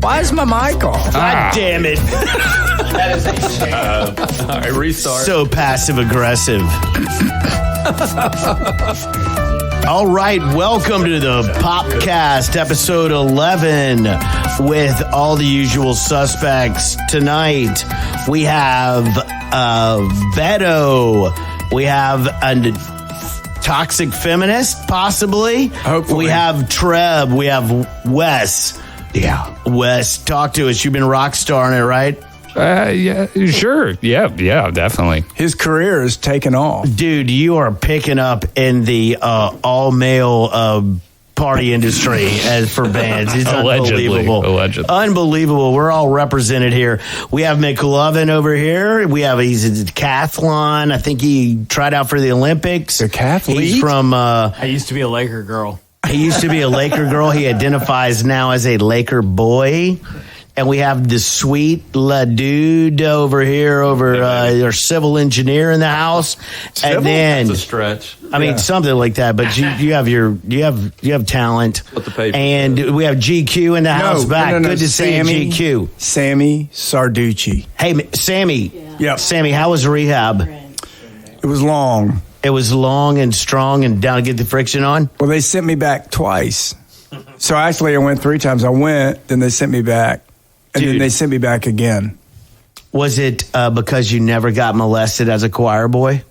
Why is my mic off? God damn it. That is a shame. All right, restart. So passive aggressive. All right, welcome to the Popcast, episode 11, with all the usual suspects. Tonight, we have Beto. We have a toxic feminist, possibly. Hopefully. We have Treb. We have Wes. Yeah. Wes, talk to us. You've been rock starring it, right? Yeah, sure. Yeah, definitely. His career is taken off. Dude, you are picking up in the all-male party industry as for bands. It's unbelievable. Allegedly. Unbelievable. We're all represented here. We have McLovin over here. He's a decathlon. I think he tried out for the Olympics. Decathlete? He's from... I used to be a Laker girl. He used to be a Laker girl. He identifies now as a Laker boy. And we have the sweet dude over here, our civil engineer in the house. Civil? And then That's a stretch. I mean, something like that, but you have talent. Put the paper and we have GQ in the house back. No, Good to see you, GQ. Sammy Sarducci. Hey, Sammy. Yep. Sammy, how was rehab? It was long. It was long and strong and down to get the friction on? Well, they sent me back twice. So actually, I went 3 times. I went, then they sent me back, and then Dude. they sent me back again. Was it because you never got molested as a choir boy?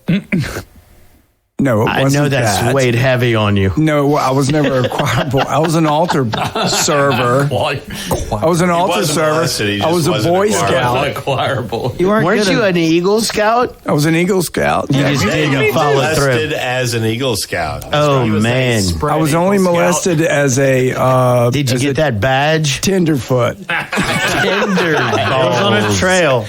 No, it I wasn't know that's that. weighed heavy on you. No, I was never a choir boy. I was an altar server. I was an altar wasn't server. molested, he I was just a wasn't Boy a choir Scout. A choir boy. Weren't you an Eagle Scout? I was an Eagle Scout. You just didn't follow molested through. as an Eagle Scout. Oh, man. I was only molested as a Did you get that badge? tenderfoot. Tender on a trail.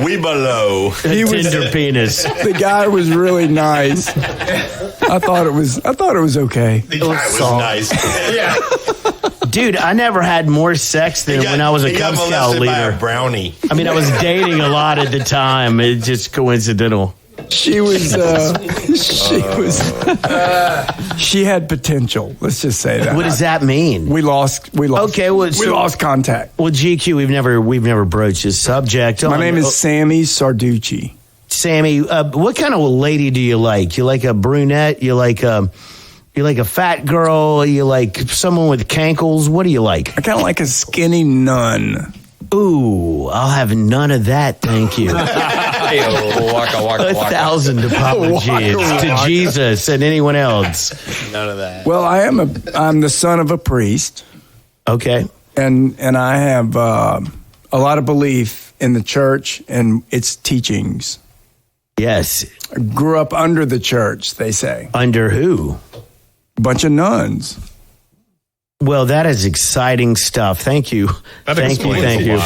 We below. He was Tender penis. the guy was really nice. I thought it was okay. The guy was nice. Yeah. Dude, I never had more sex than when I was a He got Cub Scout molested by leader. a brownie. I mean, I was dating a lot at the time. It's just coincidental. She was she had potential. Let's just say that. What does that mean? We lost. Okay, well, we lost contact. Well, GQ, we've never broached this subject. My name is Sammy Sarducci. Sammy. What kind of lady do you like? You like a brunette? You like a fat girl? You like someone with cankles? What do you like? I kind of like a skinny nun. Ooh, I'll have none of that, thank you. Waka, 1,000 to Papa G. It's to Jesus and anyone else. None of that. Well, I'm the son of a priest, Okay. and I have a lot of belief in the church and its teachings. Yes. I grew up under the church, they say. Under who? A bunch of nuns. Well, that is exciting stuff. Thank you. Thank you.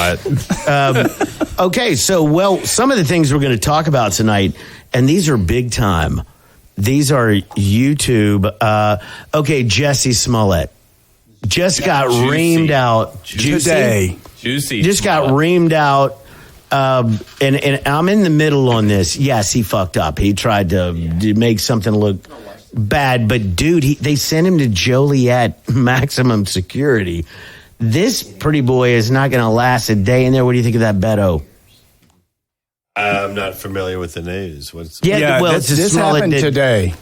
Okay, so, some of the things we're going to talk about tonight, and these are big time. These are YouTube. Okay, Jussie Smollett just got reamed out. Today. Juicy. Just got reamed out. And I'm in the middle on this. Yes, he fucked up. He tried to make something look bad, but dude, they sent him to Joliet maximum security. This pretty boy is not going to last a day in there. What do you think of that, Beto? I'm not familiar with the news. What's This happened today.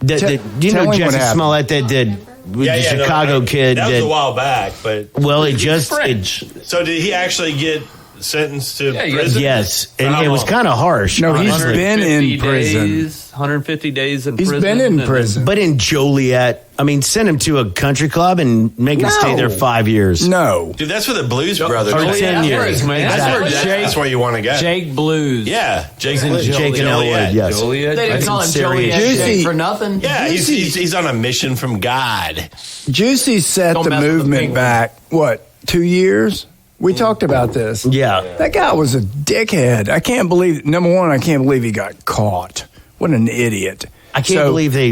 Do you know Jussie Smollett that did with the Chicago kid? That was a while back, but Well, so did he actually get sentenced to prison? Yes, and it was kind of harsh. No, he's been in prison. 150 days in He's prison. been in prison. But in Joliet, I mean, send him to a country club and make him stay there 5 years. No. Dude, that's where the Blues Brothers Or are. 10 years. Man. That's where you want to go. Jake Blues. Yeah, Jake's in Jake and Elwood, yes. They didn't call him serious Joliet shit. Jake for nothing. Yeah, he's on a mission from God. Juicy set Don't the mess with the movement penguin. back, 2 years? We talked about this. Yeah. That guy was a dickhead. I can't believe, number one, I can't believe he got caught. What an idiot. I can't believe they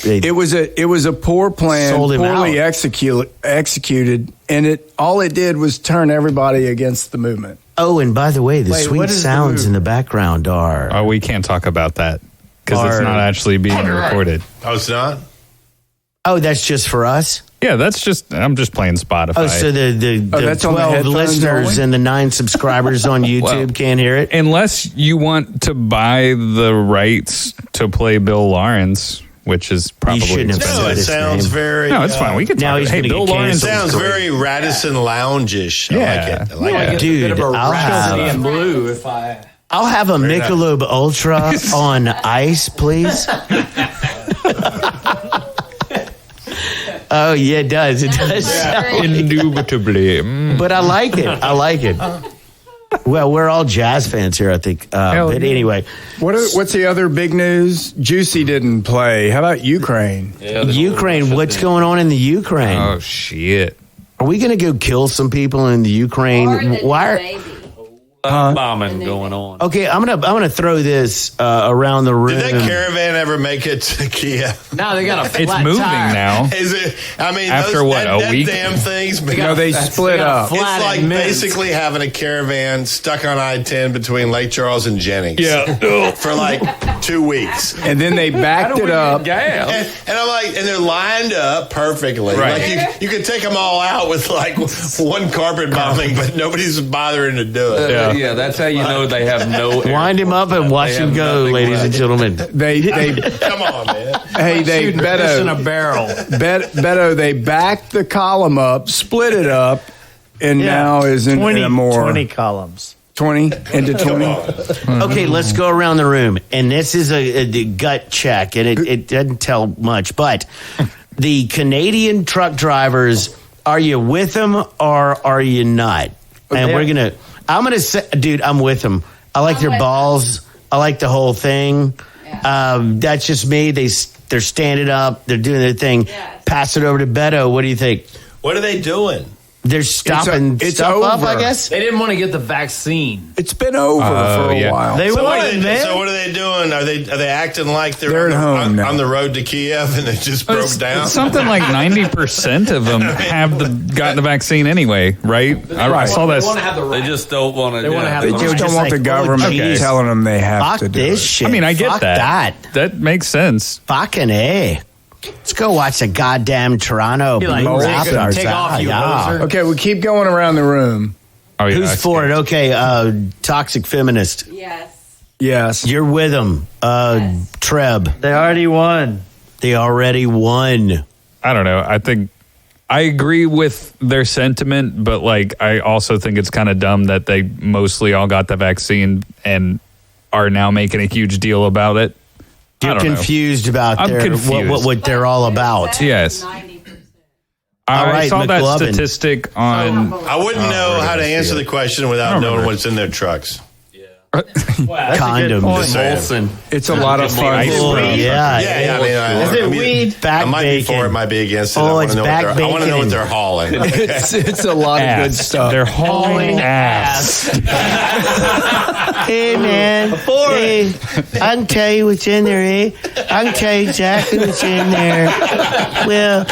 It was a poor plan, Sold him poorly out. executed, and all it did was turn everybody against the movement. Oh, and by the way, the Wait, sweet what is the sounds in movement? the background are... Oh, we can't talk about that because it's not actually being recorded. Oh, it's not? Oh, that's just for us? Yeah, I'm just playing Spotify. Oh, so the that's on the 12 headphones listeners only? and the 9 subscribers on YouTube can't hear it? Unless you want to buy the rights to play Bill Lawrence, which is probably shouldn't have expensive. No, it his sounds name. very. No, it's fine. We can Now talk. he's Hey, gonna Bill get Lawrence canceled. sounds very Radisson Lounge-ish. I like it. I like it. Dude, I'll have, blue if I. I'll have a Michelob Ultra on ice, please. Oh, yeah, it does. It does. Indubitably. But I like it. I like it. Well, we're all jazz fans here, I think. But anyway, What's the other big news? Jussie didn't play. How about Ukraine? Ukraine, what's going on in the Ukraine? Oh, shit. Are we going to go kill some people in the Ukraine? Why? Bombing going on. Okay, I'm gonna throw this around the room. Did that caravan ever make it to Kiev? Now they got a flat It's moving tire. now. Is it? I mean, After what, a that week? damn thing's been. No, they split up. It's flat like in Minsk. basically having a caravan stuck on I-10 between Lake Charles and Jennings. Yeah. For like 2 weeks. And then they backed it up. And I'm like, and they're lined up perfectly. Right. Like you could take them all out with like one carpet bombing, but nobody's bothering to do it. Yeah. That's how you know they have no. Wind him up and watch They him have go, nothing ladies left. and gentlemen. They Come on, man. hey they Shooting fish in a Beto barrel. Beto they backed the column up, split it up, and now is in a more 20 columns. 20 into 20. Okay, let's go around the room. And this is a gut check, and it doesn't tell much. But the Canadian truck drivers, are you with them or are you not? And I'm going to say, dude, I'm with them. I like their balls. I like the whole thing. That's just me. They're standing up. They're doing their thing. Yes. Pass it over to Beto. What do you think? What are they doing? They're stopping it's stuff up, over. I guess. They didn't want to get the vaccine. It's been over for a yeah. while. They So what, won, are man. so what are they doing? Are they acting like They're at home now. on the road to Kiev and they just broke down? Something like 90% of them have gotten the vaccine anyway, right? I saw that. They just don't want to. They wanna have They the- just don't just want like, the government geez. telling them they have Fuck to do this it. shit. I mean, I get Fuck that. That makes sense. Fucking A. Let's go watch the goddamn Toronto Be like, Blue take Raptors. off, you Yeah. loser. Okay, we keep going around the room. Oh, yeah. Who's for it? Okay, toxic feminist. Yes. Yes. You're with them. Treb. They already won. They already won. I don't know. I think I agree with their sentiment, but like I also think it's kind of dumb that they mostly all got the vaccine and are now making a huge deal about it. I You're don't know. confused about I'm their, confused. what they're all about. Yes. 90%. I All right, saw that McLovin. statistic on. I wouldn't know how to answer the question without knowing what's in their trucks. Condom. Just saying. It's a lot of fun. Oh, yeah. Yeah, I mean, Is it weed? Back I might bacon. be for it, might be against it. Oh, I it's wanna know back what they're- I want to know what bacon. they're hauling. It's a lot of good Ass. stuff. They're hauling ass. Hey, man. Hey, I can tell you what's in there, eh? I can tell you exactly what's in there. Well,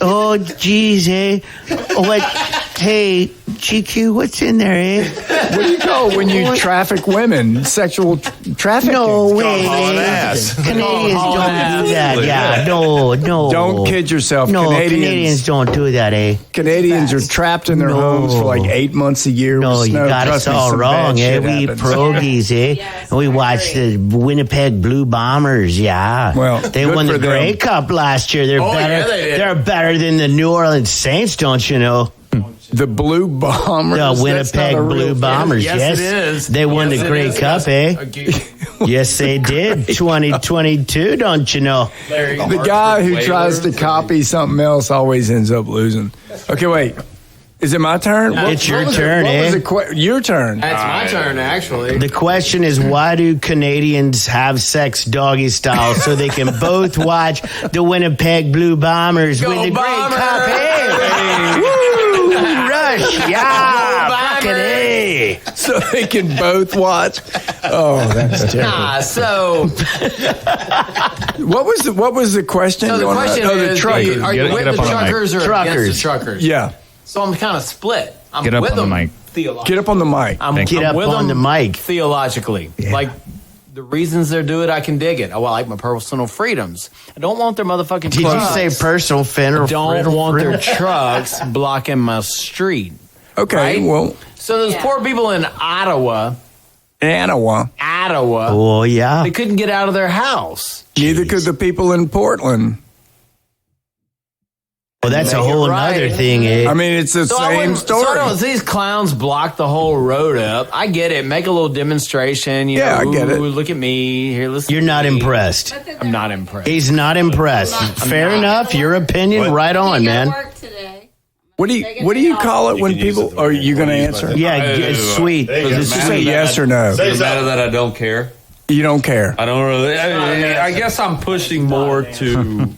oh, geez, eh? What? Hey, GQ, what's in there, eh? What do you call when you traffic women? Sexual trafficking. No way, Called hauling man. ass. Canadians don't do that. Yeah, no. Don't kid yourself. No, Canadians Canadians don't do that, eh? Canadians are trapped in their No. homes for like 8 months a year. No, with you snow. got Trust us me, all some bad wrong, eh? shit We eat happens. pierogies, eh? Yes, And we I watched agree. the Winnipeg Blue Bombers, yeah. Well, they good won the for them. Grey Cup last year. They're better. yeah, they did. They're better than the New Orleans Saints, don't you know? The Blue Bombers. The That's Winnipeg not a real Blue thing. Bombers, yes. Yes, it is. They won Yes, the it Grey is. Cup, eh? Yes, they did. 2022, don't you know? The guy who tries to copy something else always ends up losing. Okay, wait. Is it my turn? It's your what was turn, what was eh? your turn. That's my turn, actually. The question is, why do Canadians have sex doggy style so they can both watch the Winnipeg Blue Bombers win the Grey Bombers! Cup? Hey! Woo! Rush! Yeah! Fucking A! So they can both watch. Oh, that's terrible. So What was the question? the going on? question Oh, the is, truckers. are you Get with up the on the mic. truckers or Truckers. against the truckers? Yeah. So I'm kind of split. I'm Get up with on the them mic. theologically. Get up on the mic. I'm Get I'm up with on them the mic. theologically. Like the reasons they do it, I can dig it. I like my personal freedoms. I don't want their motherfucking Did trucks. you say personal fender? I don't want their trucks blocking my street. Okay, Right? well, So those poor people in Ottawa, Oh, yeah. they couldn't get out of their house. neither could the people in Portland. Well, that's a You're whole right. nother thing. Eh? I mean, it's the So I same wouldn't- story. So I don't, these clowns block the whole road up. I get it. Make a little demonstration. You Yeah, know, I get it. "Ooh, look at me. Here, listen. You're to not me." impressed. I'm not impressed. He's not impressed. Fair enough. Your opinion, right on, man. Work today. What do you call it when can use people? it. Are you going to answer? Yeah, it's sweet. Just say yes or no. Say Does it matter something. that I don't care? You don't care. I don't really. I guess I'm pushing more to.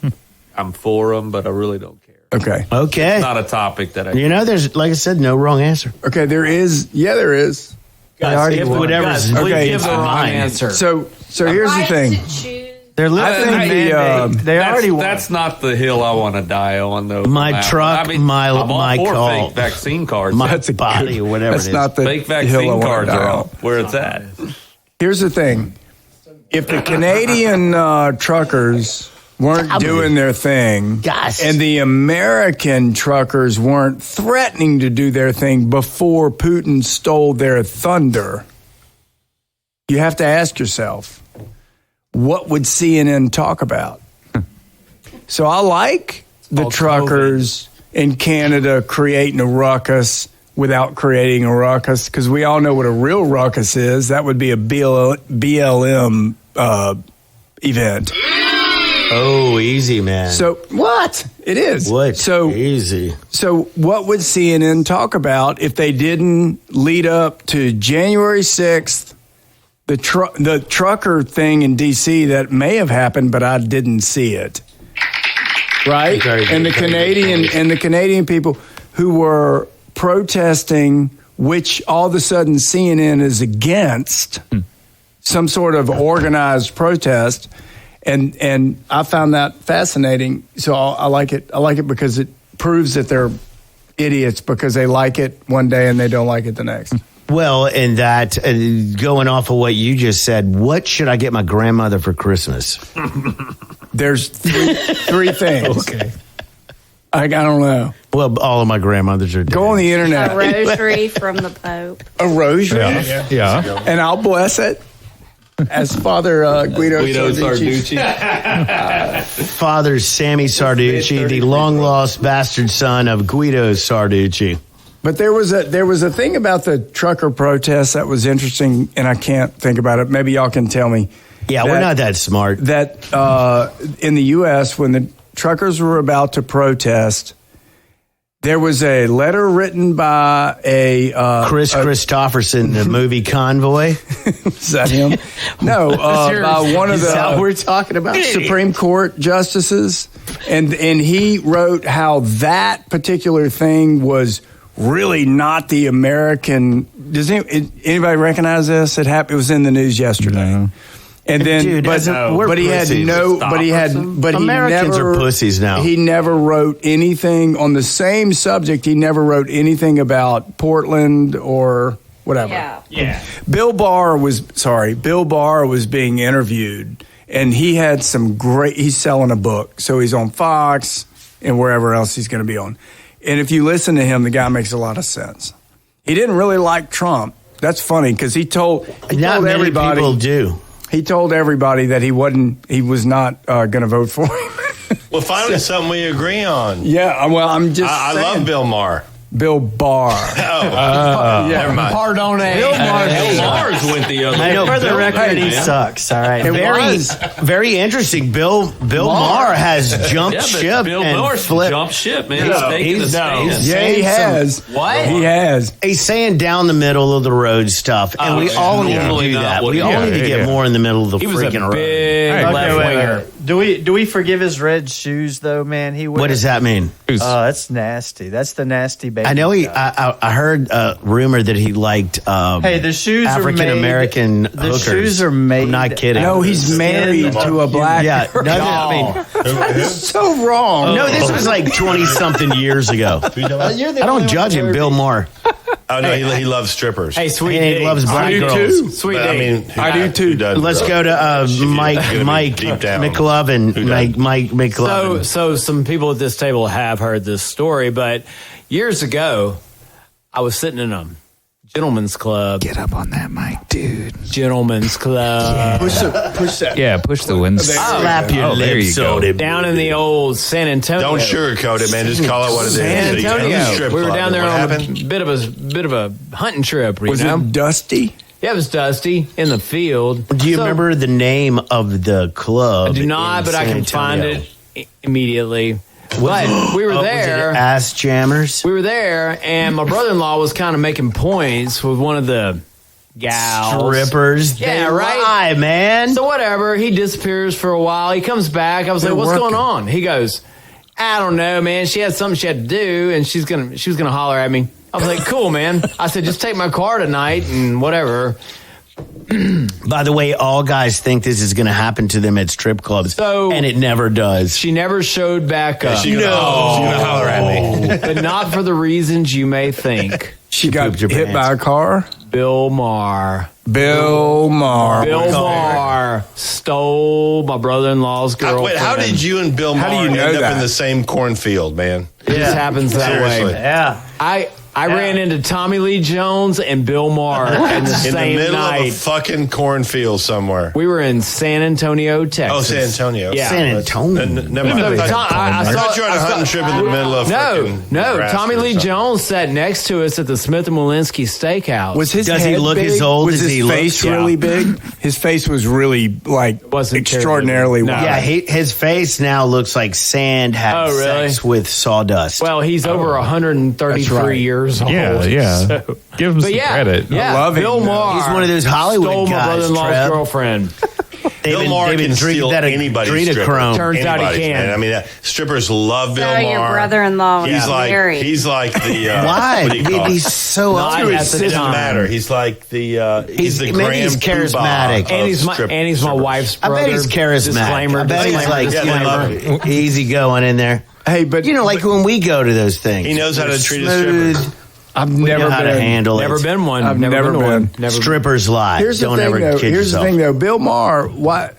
I'm for them, but I really don't care. Okay. Okay. Not a topic that I. You know, there's, like I said, no wrong answer. Okay. There is. Yeah, there is. already Guys, won. whatever's Guys, please okay, give the wrong fine. answer. So here's the Right thing. to choose. They're lifting the think the, mandate. They already won. That's not the hill I want to die on, though. My That one. truck, my I'm all for call. fake vaccine cards. My That's a body good- or whatever That's it is. not the fake hill I vaccine wanna cards die are on. all where it's at. Here's the thing. If the Canadian truckers weren't doing their thing, Gosh. and the American truckers weren't threatening to do their thing before Putin stole their thunder, you have to ask yourself, what would CNN talk about? So I like the truckers in Canada creating a ruckus without creating a ruckus, because we all know what a real ruckus is. That would be a BLM event. Oh, easy, man. So what? It is. What? So easy. so what would CNN talk about if they didn't lead up to January 6th, the trucker thing in D.C. that may have happened, but I didn't see it. Right? Very good, And the very Canadian people who were protesting, which all of a sudden CNN is against some sort of organized protest. And I found that fascinating. So I like it. I like it because it proves that they're idiots because they like it one day and they don't like it the next. Well, and that, going off of what you just said, what should I get my grandmother for Christmas? There's three things. Okay. I don't know. Well, all of my grandmothers are dead. Go on the internet. A rosary from the Pope. A rosary. Yeah. And I'll bless it. As Father Guido Sarducci. Father Sammy Sarducci, the long-lost bastard son of Guido Sarducci. But there was a thing about the trucker protest that was interesting, and I can't think about it. Maybe y'all can tell me. Yeah, we're not that smart. That in the U.S., when the truckers were about to protest, there was a letter written by a Chris Christopherson, the movie Convoy. is that him? No, by one of Is that what the we're talking about? Supreme Court justices, and he wrote how that particular thing was really not the American. Does anybody recognize this? It happened. It was in the news yesterday. No. And then, Dude, we're but he had pussies. Americans he never, are pussies now. He never wrote anything on the same subject. He never wrote anything about Portland or whatever. Yeah. Bill Barr was being interviewed, and he had some great. He's selling a book, so he's on Fox and wherever else he's going to be on. And if you listen to him, the guy makes a lot of sense. He didn't really like Trump. That's funny because he told Not many everybody. people do. He told everybody that he was not going to vote for him. Well, finally, something we agree on. Yeah, well, I'm just. I saying. love Bill Maher. Bill Barr. Never mind. Pardon, Bill Mars went the other way. For the record, he man. sucks. All right. Very interesting. Bill Maher has jumped Yeah, but ship Bill and Maher's flipped. jumped ship, man. He's taking a stand. Yeah, he has. What? He has. He's saying down the middle of the road stuff, and we all need to normally do not that. what We he all is. need to get more in the middle of the He was a freaking road. big Okay, left wait, winger. wait. Do we forgive his red shoes though, man? What does that mean? That's nasty. That's the nasty baby. I know he. guy. I heard a rumor that he liked. Hey, the shoes African American are made. The hookers. shoes are made. I'm not kidding. No, he's married to a black. Yeah, no, I mean, So wrong. no, this was like 20-something years ago. I don't judge him, Bill Maher. Oh no, he loves strippers. Hey, sweet And he D. loves black I do girls. too. Sweet But, D. I mean, I do too. who doesn't, Let's bro? go to She did. Mike Gotta be deep down. McLovin. Who doesn't? Mike McLovin. So some people at this table have heard this story, but years ago, I was sitting in a gentleman's club. Get up on that mic, dude. Gentleman's club. Push that. Yeah, push the winds. Slap your Oh, there lips you go. on it. Down in the old San Antonio. Don't sugarcoat it, man. Just call it what it is. San So you go to the Antonio. strip We were club, down there and on what a happened? bit of a hunting trip. You Was know? it dusty? Yeah, it was dusty in the field. Do you So- remember the name of the club? I do not, in but I San can find Antonio? it immediately. But we were Was it there. Ass Jammers? We were there, and my brother-in-law was kind of making points with one of the gals. Strippers. Yeah, They right? lie, man. So whatever, he disappears for a while. He comes back. I was They're like, "What's working. going on?" He goes, "I don't know, man. She had something she had to do, and she was gonna holler at me." I was like, "Cool, man." I said, "Just take my car tonight and whatever." By the way, all guys think this is going to happen to them at strip clubs, So- and it never does. She never showed back up, She's gonna holler at me. but not for the reasons you may think. She got pooped your hit pants. by a car. Bill Maher. Bill Maher. Bill Maher stole my brother-in-law's girlfriend. Wait, how did you and Bill How do Maher you know end up that? in the same cornfield, man? It just happens that Seriously. way. Yeah. I ran into Tommy Lee Jones and Bill Maher in the In same the middle night. of a fucking cornfield somewhere. We were in San Antonio, Texas. Oh, San Antonio. Yeah. San Antonio. Never mind. No, I thought you were on a hunting trip in the middle of fucking No, Nebraska Tommy or Lee something. Jones sat next to us at the Smith & Walensky Steakhouse. Was his Does he head look big? as old was as his he looks? face Yeah. really big? His face was really Wasn't extraordinarily terribly- wide. No. Yeah, his face now looks like sand had Oh, really? sex with sawdust. Well, he's over 133 That's right. years old. Yeah. So- Give him But some yeah, credit. yeah. love him, Bill though. Maher. He's one of those Hollywood stole my guys, brother-in-law's Trev. girlfriend. Bill Maher can steal anybody's stripper. adrenochrome. Turns out he Anybody's, can. man. I mean, strippers love Bill So Maher. your brother-in-law He's was like married. he's like the Why? What do you call it? He's so Not ugly. at the It doesn't time. matter. He's like the he's the maybe Graham he's charismatic. Poobah And of he's my strippers. wife's I brother. bet he's charismatic. Disclaimer. I bet he's like, Yeah, they love easy going in there. Hey, but You know, like when we go to those things. He knows how to treat a Smooth. stripper. I've We never know how to been. handle Never it. been one. I've never to one. been. Never Strippers lie. Here's Don't the thing, ever though. kid Here's yourself. the thing, though. Bill Maher,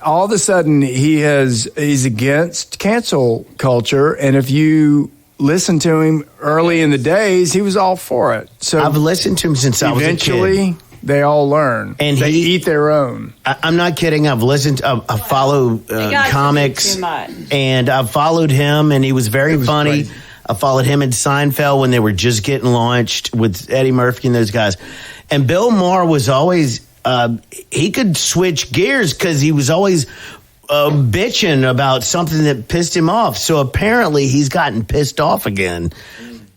all of a sudden he's against cancel culture, and if you listen to him early in the days, he was all for it. So I've listened to him since I was a kid. eventually, they all learn, And they he- eat their own. I'm not kidding. I've listened. I follow got comics, too much. and I've followed him, and he was very funny. crazy. I followed him and Seinfeld when they were just getting launched with Eddie Murphy and those guys. And Bill Maher was always he could switch gears because he was always bitching about something that pissed him off. So apparently he's gotten pissed off again.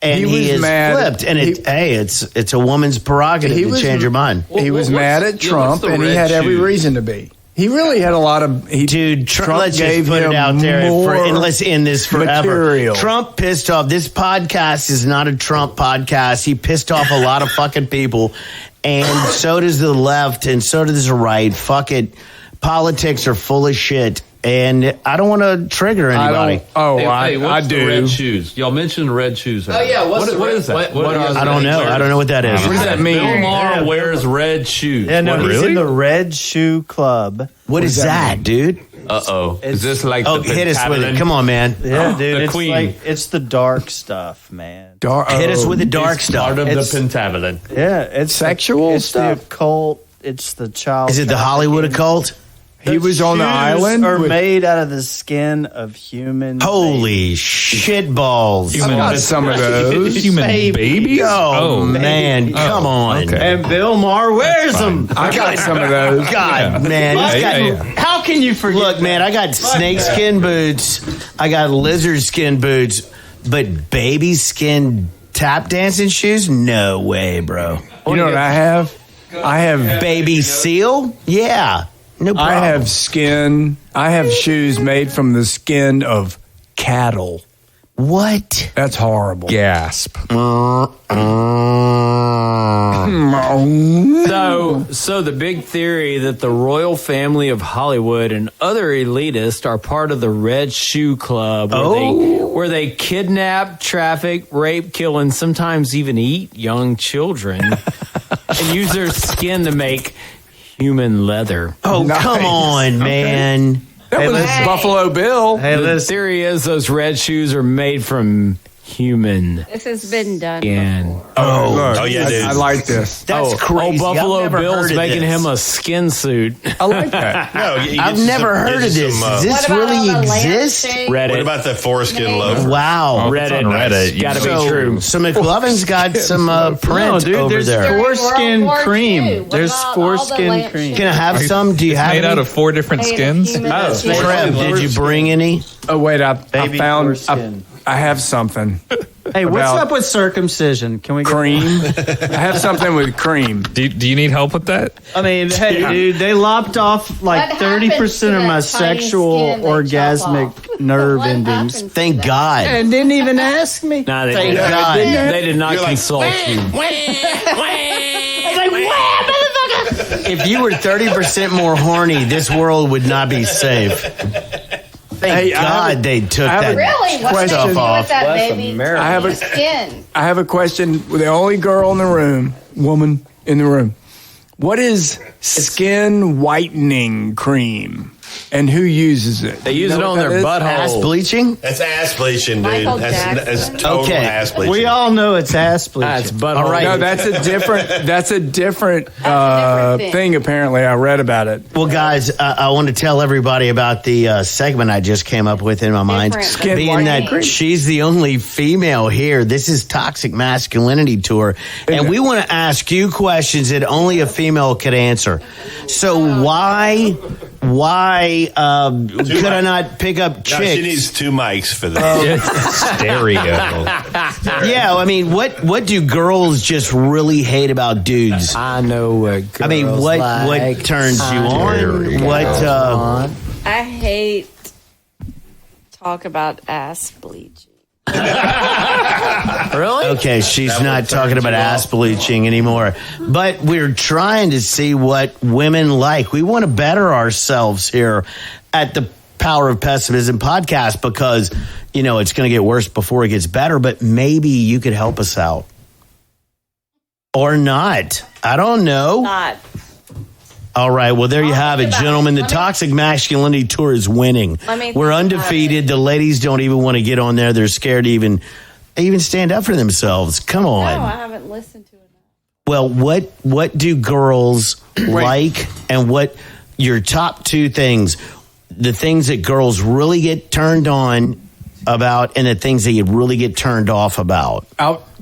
And He he, was is mad. flipped. And it's a woman's prerogative He to was- change your mind. He was mad at Trump, the and he red had every shoes? reason to be. He really had a lot of. Dude, Trump let's gave just put him it out there more and let's end this forever. material. Trump pissed off. This podcast is not a Trump podcast. He pissed off a lot of fucking people, and so does the left, and so does the right. Fuck it. Politics are full of shit, and I don't want to trigger I anybody. don't. Oh, Hey, I what's the do. red shoes? Y'all mentioned red shoes. Oh, yeah, what's the what red- is that? what are I don't know. I don't know what that is. What does that mean? Bill Maher wears red shoes. Yeah, no, What, he's really? in the Red Shoe Club. What is that, dude? Uh-oh. Is this like Oh, the hit us with it. Pentagon? Come on, man. Yeah, dude, the it's Queen. like it's the dark stuff, man. Hit us with the dark It's stuff. part of the It's- Pentagon. Yeah, it's Sexual it's stuff? the occult. It's the child. Is it the Hollywood occult? He was on the shoes island. Are with- made out of the skin of human. Holy shit balls. I got some of those. Human babies? Oh, man. Come on. okay. And Bill Maher wears them. I got some of those. God, man. He's got- Yeah. How can you forget? Look, man, I got snakeskin boots. I got lizard skin boots, but baby skin tap dancing shoes? No way, bro. You know what I have? I have. Baby seal? Yeah. No problem. I have skin. I have shoes made from the skin of cattle. What? That's horrible. Gasp. So the big theory that the royal family of Hollywood and other elitists are part of the Red Shoe Club, where they kidnap, traffic, rape, kill, and sometimes even eat young children and use their skin to make human leather. Oh, come on, man. That was Buffalo Bill. The theory is those red shoes are made from human This has been done. skin. Oh, yeah, dude. I like this. That's crazy. Buffalo I've never Bill's heard of making this. him a skin suit. I like that. No, I've never heard of this. Does this really exist? Reddit. What about the foreskin loafer? Wow. Reddit? on Reddit. It's gotta So, be true. so McLovin's got some print No, dude, over there's there. foreskin World War cream. II. What There's about all the foreskin lamp cream. Can I have some? Do you have Made any? out of 4 different skins. Trev, did you bring any? Oh, wait, I Baby found, foreskin. I have something. Hey, what's About up with circumcision? Can we get Cream. I have something with cream. Do you need help with that? I mean, hey, dude, they lopped off like What 30% happens to of my that tiny sexual skin they chop orgasmic off? nerve What endings. happens? Thank God. And didn't even ask me. Nah, they Thank did. God. They did not consult you. If you were 30% more horny, this world would not be safe. Thank Hey, I have God a- they took I have that a Really? What's question. the issue off. with that Bless baby? America. I have a- Skin. I have a question. The only girl in the room, woman in the room. What is skin whitening cream? And who uses it? They use it on their Ass butthole. bleaching? That's ass bleaching, dude. Michael That's Jackson. total Okay. ass bleaching. We all know it's ass bleaching. That's butthole. All right. No, that's a different thing. different thing. thing. Apparently, I read about it. Well, guys, I want to tell everybody about the segment I just came up with in my mind. Different. Skin Being whitening. that she's the only female here, this is Toxic Masculinity Tour. And we want to ask you questions that only a female could answer. So why could I not pick up No, chicks? she needs 2 mics for this. Stereo. Yeah, I mean, what do girls just really hate about dudes? I know what girls I mean, what like. turns you on? What I hate talk about ass bleaching. Really? Okay, she's not talking about ass bleaching anymore. But we're trying to see what women like. We want to better ourselves here at the Power of Pessimism podcast because, you know, it's going to get worse before it gets better, but maybe you could help us out. Or not. I don't know. Not. All right, well, there you have it, think about gentlemen. it. The Toxic Masculinity Tour is winning. Let me think We're about undefeated. it. The ladies don't even want to get on there. They're scared to even stand up for themselves. Come No, on. I haven't listened to it. Well, what do girls like, and what your top 2 things, the things that girls really get turned on about and the things that you really get turned off about?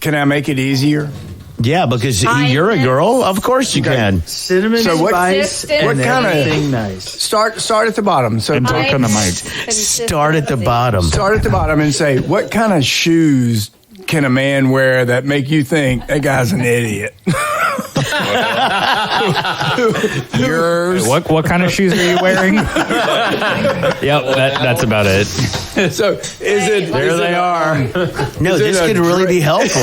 Can I make it easier? Yeah, because you're a girl. Of course you can. Cinnamon So what- spice Consistent. and What kinda- everything nice. Start at the bottom. So And talk on the mic. Start at the bottom. start at the bottom and say, what kind of shoes can a man wear that make you think that guy's an idiot? Yours. What kind of shoes are you wearing? Yep, that's about it. So is it? There is they it, are. No, Is it this a could really be helpful.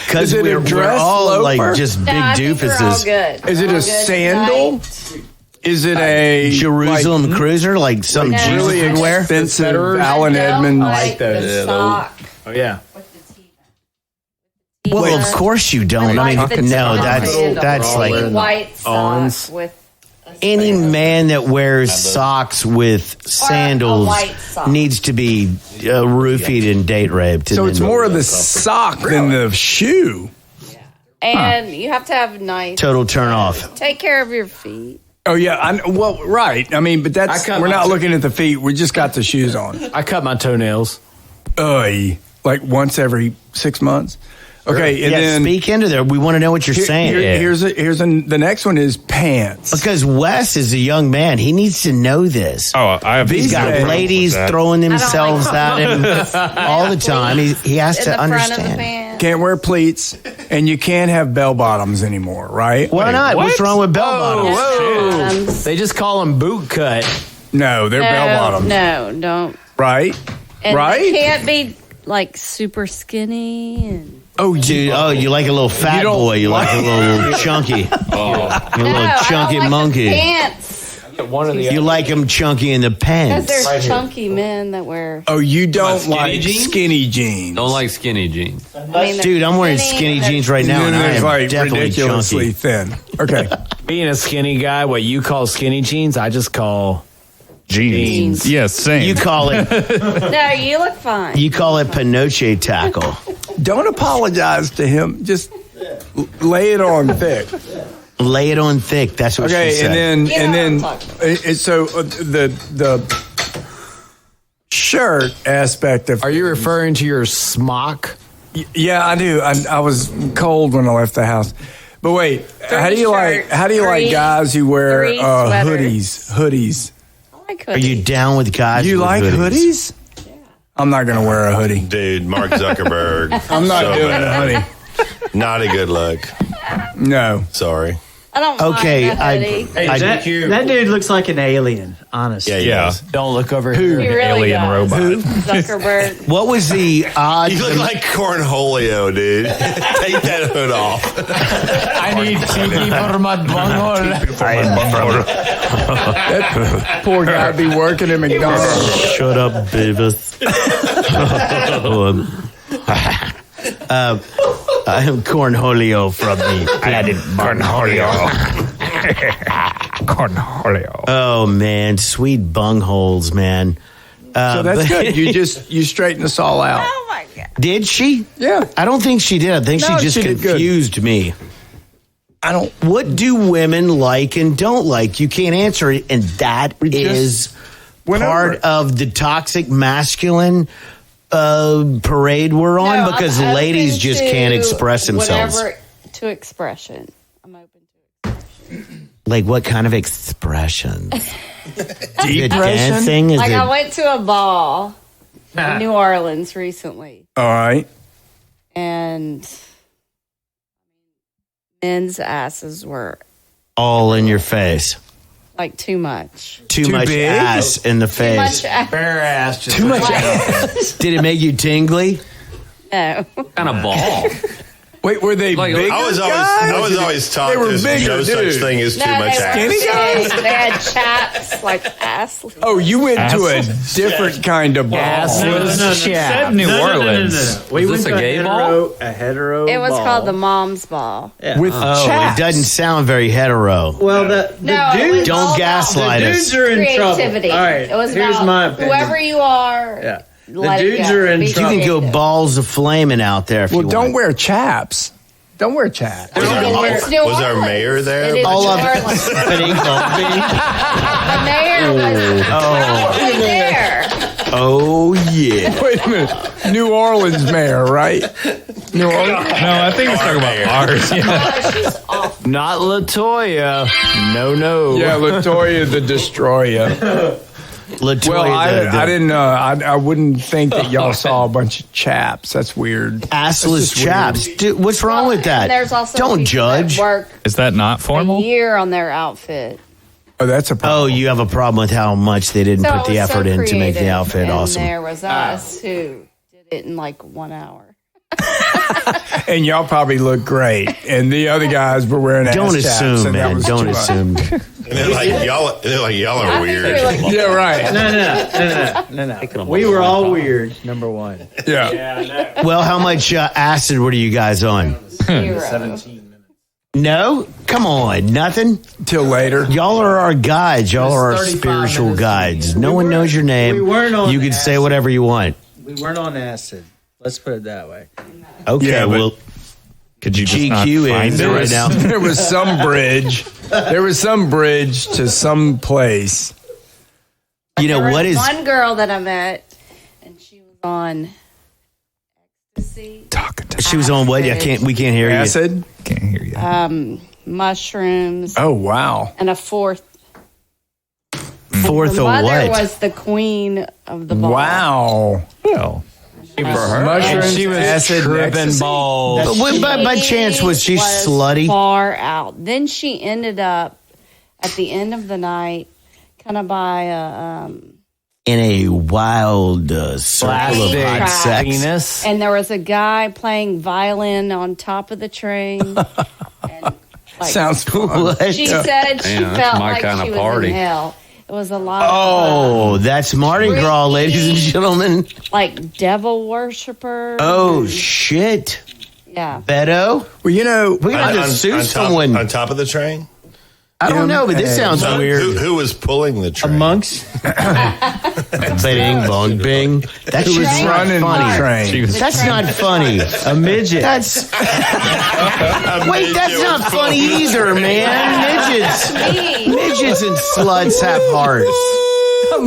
Because Is it a we're dress all loafer? like just No, big I think we're all doofuses. good. Is it We're a all good sandal? tonight. Is it a Jerusalem like, Cruiser, like something No. Jesus really would wear? expensive Federers? Alan I don't Edmonds? like those. the Yeah, sock Oh, yeah. with the teeth. Well, of course you don't. I like the mean, no, top that's sandal. like Any white sock Owens. with a any sandal. man that wears socks with sandals white sock. needs to be roofied and date raped. So And it's then more of the sock than the shoe. And you have to have nice. total turn off. Take care of your feet. Oh yeah, well, right. I mean, but that's I cut we're my not toe- looking at the feet. We just got the shoes on. I cut my toenails. Like once every 6 months. Okay, and Yeah, then speak into there. We want to know what you're saying. the next one is pants. Because Wes is a young man. He needs to know this. Oh, I have He's got days- ladies throwing themselves like at him all the time. He has In to the front of the understand. pants. Can't wear pleats, and you can't have bell bottoms anymore, right? Why not? What's wrong with bell bottoms? Bottoms. They just call them boot cut. No, they're bell bottoms, No, don't. right? And Right? they can't be like super skinny and. Oh, Dude, you like a little fat don't boy. You like a little chunky. You're a little chunky I don't like monkey. the pants. One of the You like them chunky in the Because pants. there's chunky men that wear. Oh, you don't skinny like jeans? skinny jeans. Don't like skinny jeans. I mean, they're Dude, I'm wearing skinny they're- jeans right now, And and I there's am like definitely ridiculously chunky. thin. Okay. being a skinny guy, what you call skinny jeans, I just call Jeans. Yes, same. You call it No, you look fine. Pinochet tackle. Don't apologize to him. Just lay it on thick. Lay it on thick. That's what she Okay, said. and You know then what I'm talking so the shirt aspect of Are you referring to your smock? yeah, I do. I was cold when I left the house. But wait, how do you like Three- guys who wear three sweaters. hoodies? I like Are you hoodies. down with guys? You with like hoodies? I'm not going to wear a hoodie. Dude, Mark Zuckerberg. I'm not So doing bad. a hoodie. Not a good look. No. Sorry. I don't Okay, mind that hoodie. That dude looks like an alien, honestly. Yeah, he Yeah. does. Don't look over He here. really Alien does. robot. Zuckerberg. What was the odds? You look like Cornholio, dude. Take that hood off. I need tiki for my bunghole. That poor guy be working at McDonald's. Shut up, Beavis. I am Cornholio from the planet Cornholio. Cornholio. Oh man, sweet bungholes, man. So that's good. You straighten us all out. Oh my god. Did she? Yeah. I don't think she did. I think No, she just she did good. confused me. I don't. What do women like and don't like? You can't answer it, and that is went over part it. of the toxic masculine parade we're on No, because I'm ladies open just to can't express themselves. Whatever to expression. I'm open to expression. Like what kind of expressions? The Depression? dancing is Like it? I went to a ball in New Orleans recently, All right. and men's asses were all in your face. like too much. Too Too much big? ass in the Too much face. ass. Bare ass. Just Too much. Did it make you tingly? No. Kind of ball. Wait, were they Like, big? I was always taught They were there's bigger, no dude. such thing as No, too much they ass. were Skinny guys? big. They had chaps like ass. Oh, you went to a different kind of ball. assless chap. Said New Orleans. We Is went this to a gay a hetero It was ball. called the mom's ball. Yeah. With Oh, chaps. it doesn't sound very hetero. Well, the No, it dudes, was all Don't about gaslight us. dudes are in trouble. creativity. All right, It was here's about my opinion. whoever you are. Yeah. let The it dudes go. are in Be You can go creative. balls of flaming out there if Well, you don't want. wear chaps. Don't wear chaps. Was It's New was our Orleans. mayor there? It is All New of Orleans. The mayor was probably there. Oh yeah. Wait a minute. New Orleans mayor, right? New Orleans. No, I think he's talking about ours. Yeah. Oh, she's awful. Not Latoya. No. Yeah, Latoya the Destroyer. Latoya, Well, the I didn't. I wouldn't think that y'all saw a bunch of chaps. That's weird. assless chaps. Dude, what's wrong with that? And there's also Don't people judge. that work Is that not a formal? year on their outfit. Oh, that's a Oh, problem. you have a problem with how much they didn't So put it the was so effort in to make the creative, outfit and awesome. There was us who did it in like 1 hour. And y'all probably look great. And the other guys were wearing ass Don't chaps, assume, and that man. was Don't too much. assume. And they're like y'all I are think weird. we looked- Yeah, right. no. We were all weird. Number one. Yeah. Well, how much acid were you guys on? 0. No? Come on. Nothing? Till later. Y'all are our guides. Y'all are our 35 spiritual minutes. guides. No one knows your name. we weren't on You can say acid. whatever you want. We weren't on acid. Let's put it that way. Okay, Yeah, but- well, Could you just not GQ find is it? right now. There was some bridge. There was some bridge to some place. You know, There what was is. one girl that I met, and she was on ecstasy, Talking to She was on what? We can't hear you. Acid? can't hear you. mushrooms, Oh, wow. and a fourth. Fourth Her of mother what? was the queen of the ball. Wow. Well, For her. Mushrooms, And she was acid, tripping ecstasy. balls. But by chance, was she slutty? Far out. Then she ended up at the end of the night, kind of by a in a wild circle of hot sex. Penis. And there was a guy playing violin on top of the train. And, Sounds cool. She said she Damn, that's felt my like kind she of was party. in hell. It was a lot Oh, of that's Mardi Gras, ladies and gentlemen. like devil worshippers. Oh, shit. Yeah. Beto? Well, you know, We're going to have to sue someone. On top of the train? I don't know, but this sounds weird. Who was pulling the train? Amongst Bing, bong, bing. That who was shit's not running the funny. train? That's not funny. a midget. That's wait. That's not funny either, man. Midgets and sluts have hearts. That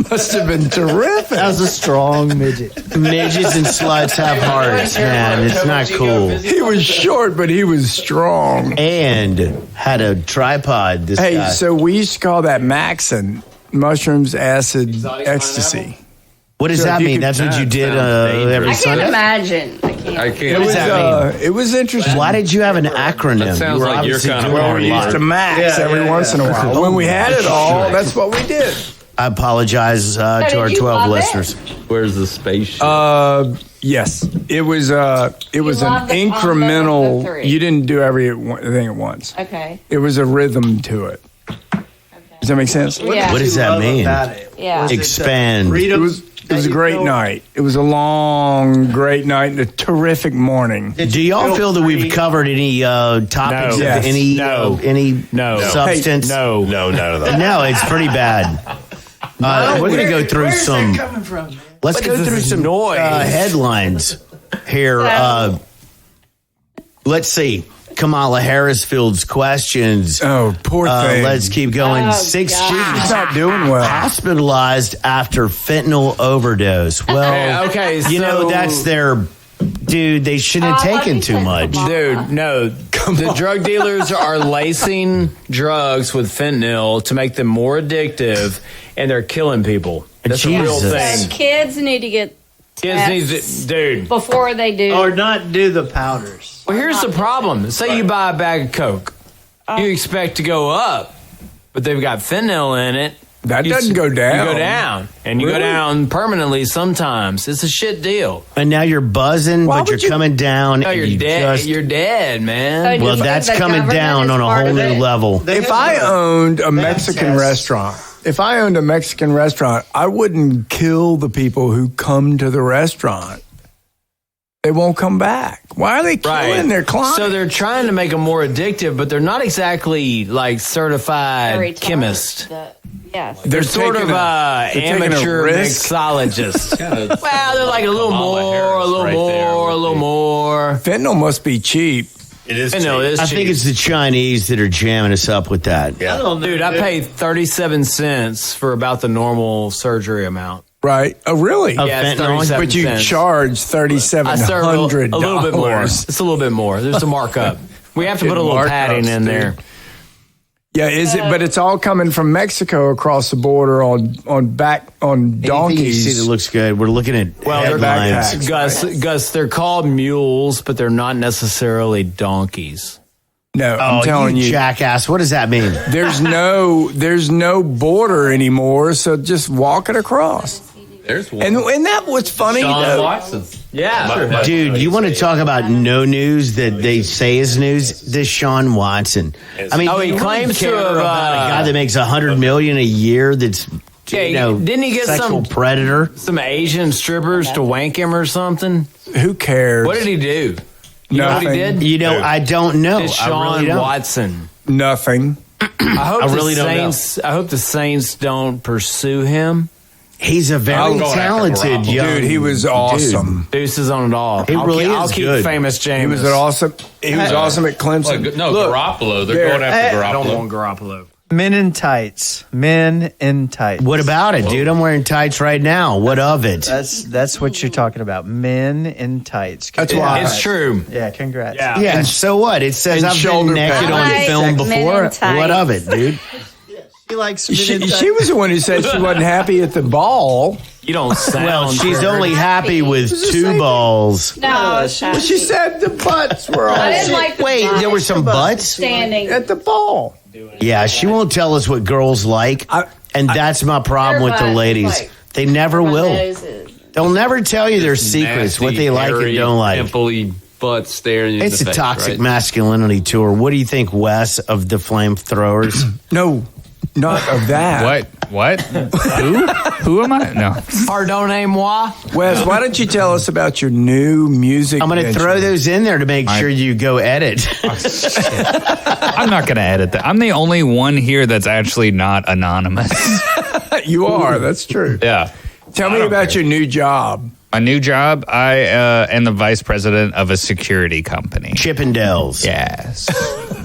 must have been terrific. That was a strong midget. Midgets and sluts have hearts, man. It's not cool. He was short, but he was strong. And had a tripod. This Hey, guy. so we used to call that Maxin, mushrooms, acid, ecstasy. What does that you mean? could- That's what you did dangerous. every I can't Sunday? imagine. I can't. I It can't. was, that mean? it was interesting. Why did you have an acronym? That sounds You were like you're obviously kind of doing Well, it we a used lot. to max every once in a while. When we had it all, that's what we did. I apologize to did our you 12 love it? listeners. Where's the spaceship? Yes, it was an love the combo of the incremental. three. You didn't do everything at once. Okay. It was a rhythm to it. Does that make sense? Yeah. What does that mean? Yeah. Expand. It was a great night. It was a long, great night and a terrific morning. Do y'all feel that we've covered any topics No. of any No. any No. substance? No. No, none of that. No, it's pretty bad. We're gonna go through some. Let's go through some noise? headlines here. Let's see. Kamala Harris fields questions. Oh, poor thing. Let's keep going. Oh, 6 God. She's not doing well. hospitalized after fentanyl overdose. Well, Okay, you know so- that's their dude. They shouldn't have taken too much. Dude, no. The drug dealers are lacing drugs with fentanyl to make them more addictive, and they're killing people. That's a real Jesus. thing. Kids need to get Kids need tests to, dude. before they do. Or not do the powders. Well, here's the problem. Say you buy a bag of Coke. You expect to go up, but they've got fentanyl in it. That doesn't go down. You go down. And you go down permanently sometimes. It's a shit deal. And now you're buzzing, Why but you're would you- coming down. No, and you're you dead. just- You're dead, man. So well, do you that's think the coming government down is on a part whole of new it? level. If I owned a Mexican restaurant, I wouldn't kill the people who come to the restaurant. They won't come back. Why are they killing their clients? So they're trying to make them more addictive, but they're not exactly like certified Very chemists. Yes. They're sort of they're taking a amateur risk. mixologists. Well, they're like a little more, a little more, a little more. Fentanyl must be cheap. It is. I know cheap. it's I think cheap. it's the Chinese that are jamming us up with that. Yeah. Dude, I paid 37 cents for about the normal surgery amount. Right? Oh, really? Of Yeah, it's fentanyl? 37 But you cents. charge I serve $3,700. a little bit more. It's a little bit more. There's a markup. We have to put a little Markups, padding in dude. there. Yeah, is it? But it's all coming from Mexico across the border on Anything you donkeys. see that looks good. We're looking at Well, headlines. Gus, they're called mules, but they're not necessarily donkeys. No, Oh, I'm telling you, jackass! What does that mean? there's no border anymore. So just walk it across. There's one. And that was funny. Sean though. Watson. Yeah. Dude, you want to talk about no news that they say is news? This Sean Watson. I mean, Oh, he do you claims to care have, about a guy that makes $100 million a year. That's Yeah, didn't he get sexual some- predator? Some Asian strippers to wank him or something. Who cares? What did he do? You know what he Nothing. did? You know, I don't know. It's I Sean really don't. Watson. Nothing. I hope I really don't know. I hope the Saints don't pursue him. He's a very I'll go after talented Garoppolo. young Dude, he was dude. awesome. Deuces on it all. He really I'll is keep good. famous James. He was awesome. He was awesome at Clemson. Like, no, Look, Garoppolo. They're there- going after I don't Garoppolo. want Garoppolo. Men in tights. Men in tights. What about it, dude? I'm wearing tights right now. What of it? That's what you're talking about. Men in tights. That's why. It's true. Yeah, congrats. Yeah. Yeah, so what? It says and I've been shoulder naked pads. on Like film men before. in tights. What of it, dude? She likes men in She was the one who said she wasn't happy at the ball. You don't sound. Well, she's triggered. only happy with the two same. balls. No, She said the butts were I all didn't like the Wait, there were some butts? standing. at the ball. Yeah, she won't tell us what girls like. And that's my problem with the ladies. They never will. They'll never tell you their secrets, what they like and don't like. Pimpley butt staring you in It's the a face, toxic right? masculinity tour. What do you think, Wes, of the flamethrowers? No, not of that. What? Who am I? No. Pardonnez-moi. Wes, why don't you tell us about your new music? I'm going to throw those in there to make sure you go edit. I'm not going to edit that. I'm the only one here that's actually not anonymous. You are. That's true. Yeah. Tell me about your new job. My new job, I am the vice president of a security company. Chippendales. Yes.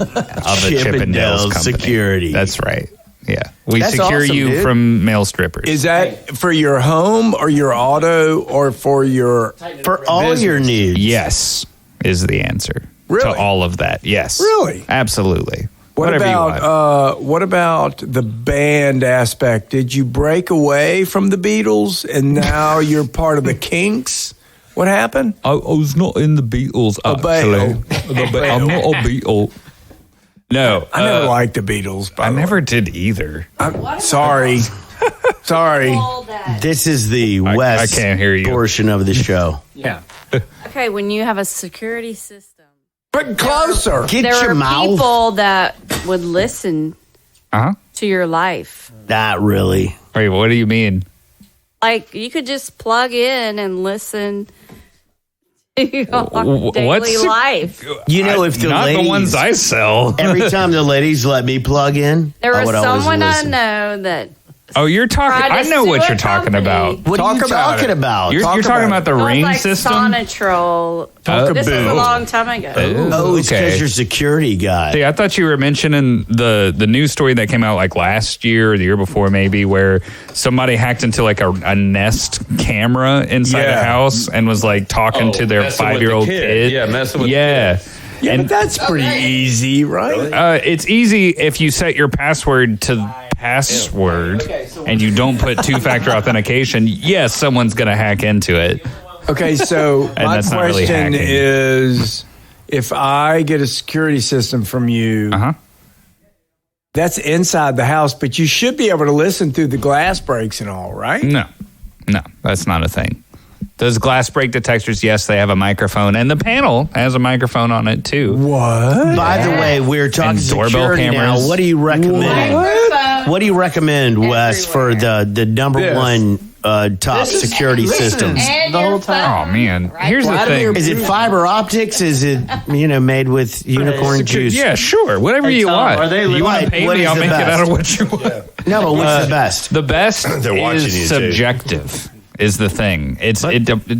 Of a Chippendales company. Security. That's right. Yeah. We That's secure awesome, you dude. from male strippers. Is that for your home or your auto or for your For all your needs. Yes, is the answer. Really? To all of that. Yes. Really? Absolutely. What Whatever you want. about what about the band aspect? Did you break away from the Beatles and now you're part of the Kinks? What happened? I was not in the Beatles, actually. I'm not a Beatle. No. I never liked the Beatles. I never did either. Sorry. Sorry. This is the I West can't hear you. portion of the show. Yeah. Okay, when you have a security system, But closer. Get there your are mouth. people that would listen Uh-huh. to your life. Not really. Wait, what do you mean? Like you could just plug in and listen to your daily What's- life. You know, if the Not ladies, the ones I sell. every time the ladies let me plug in, There I was would always someone I listen. know that Oh, you're talking. tried to I know sue what a you're talking company. about. What are you Talk about talking it. about? You're talking about about the it was ring like system. Sonatrol. Talk This was a about- long time ago. Oh, it's because Okay. you're security guy. See, I thought you were mentioning the news story that came out like last year or the year before, maybe, where somebody hacked into like a Nest camera inside a Yeah. house and was like talking to their messing with the 5-year-old kid. kid. Yeah, messing with the yeah. kid. Yeah, And but that's pretty easy, right? it's easy if you set your password to password and you don't put two-factor authentication. Yes, someone's going to hack into it. Okay, so my that's not really question hacking. is if I get a security system from you, Uh-huh. that's inside the house, but you should be able to listen through the glass breaks and all, right? No, that's not a thing. Those glass break detectors, yes, they have a microphone, and the panel has a microphone on it too. What? By the way, we're talking And doorbell security cameras. now. What do you recommend? What do you recommend, Wes, for the number This. one top security systems? And The your whole time. Oh man, here's the Vladimir thing. Is it fiber optics? Is it made with unicorn juice? Yeah, sure, whatever Hey, you Tom, want. are they You want to what- pay what me? is I'll the make it best? out of what you want. No, but what's the best? The best They're watching is you, too. subjective. Is the thing.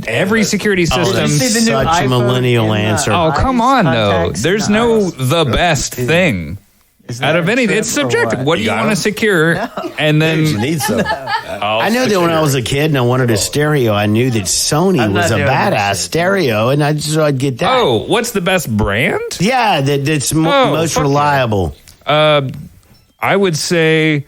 Every security system. Did you see the new Such a iPhone millennial in the answer. Oh come on, though. contacts? There's no the best thing. Out of anything, it's subjective. What do you got want to 'em? secure? And then You need some. I knew that when I was a kid and I wanted a stereo, I knew that Sony I'm was not a doing badass this. stereo, and I'd get that. oh, what's the best brand? Yeah, that's most fuck yeah. reliable. I would say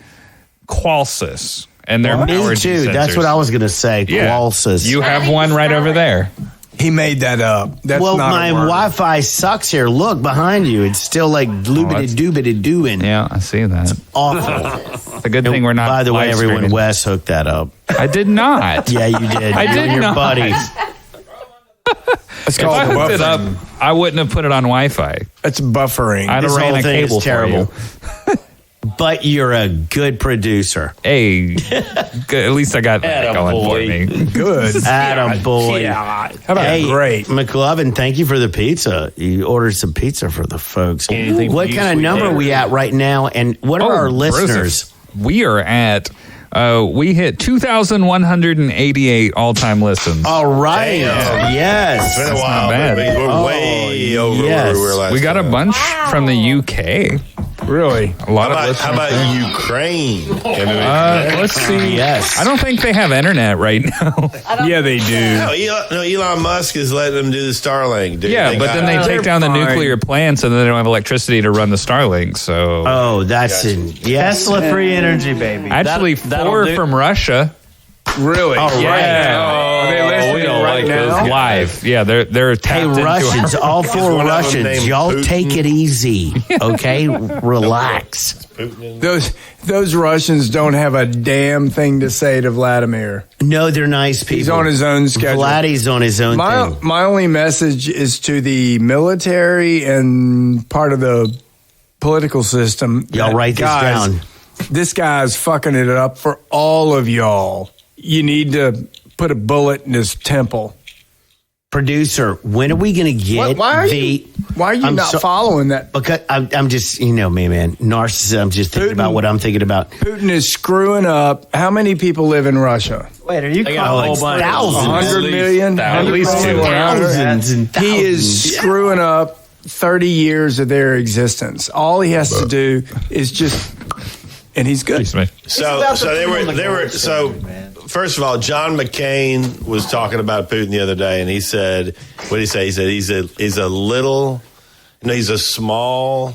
Qualsys and their Me power too. sensors. That's what I was going to say. Yeah. Qualsys. You have one right over there. He made that up. That's well, not my a word. Wi-Fi sucks here. Look behind you; it's still like bloobity doobity doing. Yeah, I see that. Awful. It's a good thing we're not. By the way, live everyone, streaming. Wes hooked that up. I did not. Yeah, you did. I You did and your not. buddies. It's If I called hooked it up, buffering. I wouldn't have put it on Wi-Fi. It's buffering. I'd have This ran whole a thing cable is for terrible. you. But you're a good producer. Hey, good. At least I got that going for me. Good. Atta boy. How about Hey, great? McLovin, thank you for the pizza. You ordered some pizza for the folks. Anything for What you, kind of sweet number are we at right now? And what are our listeners? Broseph, we are at. We hit 2,188 all-time listens. All right. Damn. Yes. It's been a while, not bad. but we're way over yes. where we were last We got a time. bunch from the UK. Really? A lot of How listeners. about Ukraine? Let's see. Yes. I don't think they have internet right now. Yeah, they do. No, Elon Musk is letting them do the Starlink. Dude. Yeah, but then they They're take down the fine. nuclear plants and then they don't have electricity to run the Starlink. So Oh, that's in. Yes. Tesla free energy, baby. actually, that'll 4 do. from Russia. Really? All right. Yeah. Oh, they listen we don't right like now. those Live. Yeah, they're Hey, tapped into Russians, all four one of them Russians, named y'all Putin? take it easy, okay? Relax. Those Russians don't have a damn thing to say to Vladimir. No, they're nice people. He's on his own schedule. Vladdy's on his own thing. My only message is to the military and part of the political system. Y'all write this down. This guy's fucking it up for all of y'all. You need to put a bullet in his temple. Producer, when are we going to get Why are you I'm not following that? Because I'm just, you know me, man. Narcissist. I'm just thinking about what I'm thinking about. Putin is screwing up. How many people live in Russia? Wait, are you They got a whole bunch. Thousands. 100 million? At least Thousands and thousands. He is screwing up 30 years of their existence. All he has to do is just, and he's good. So first of all, John McCain was talking about Putin the other day, and he said, what did he say? He said he's a small.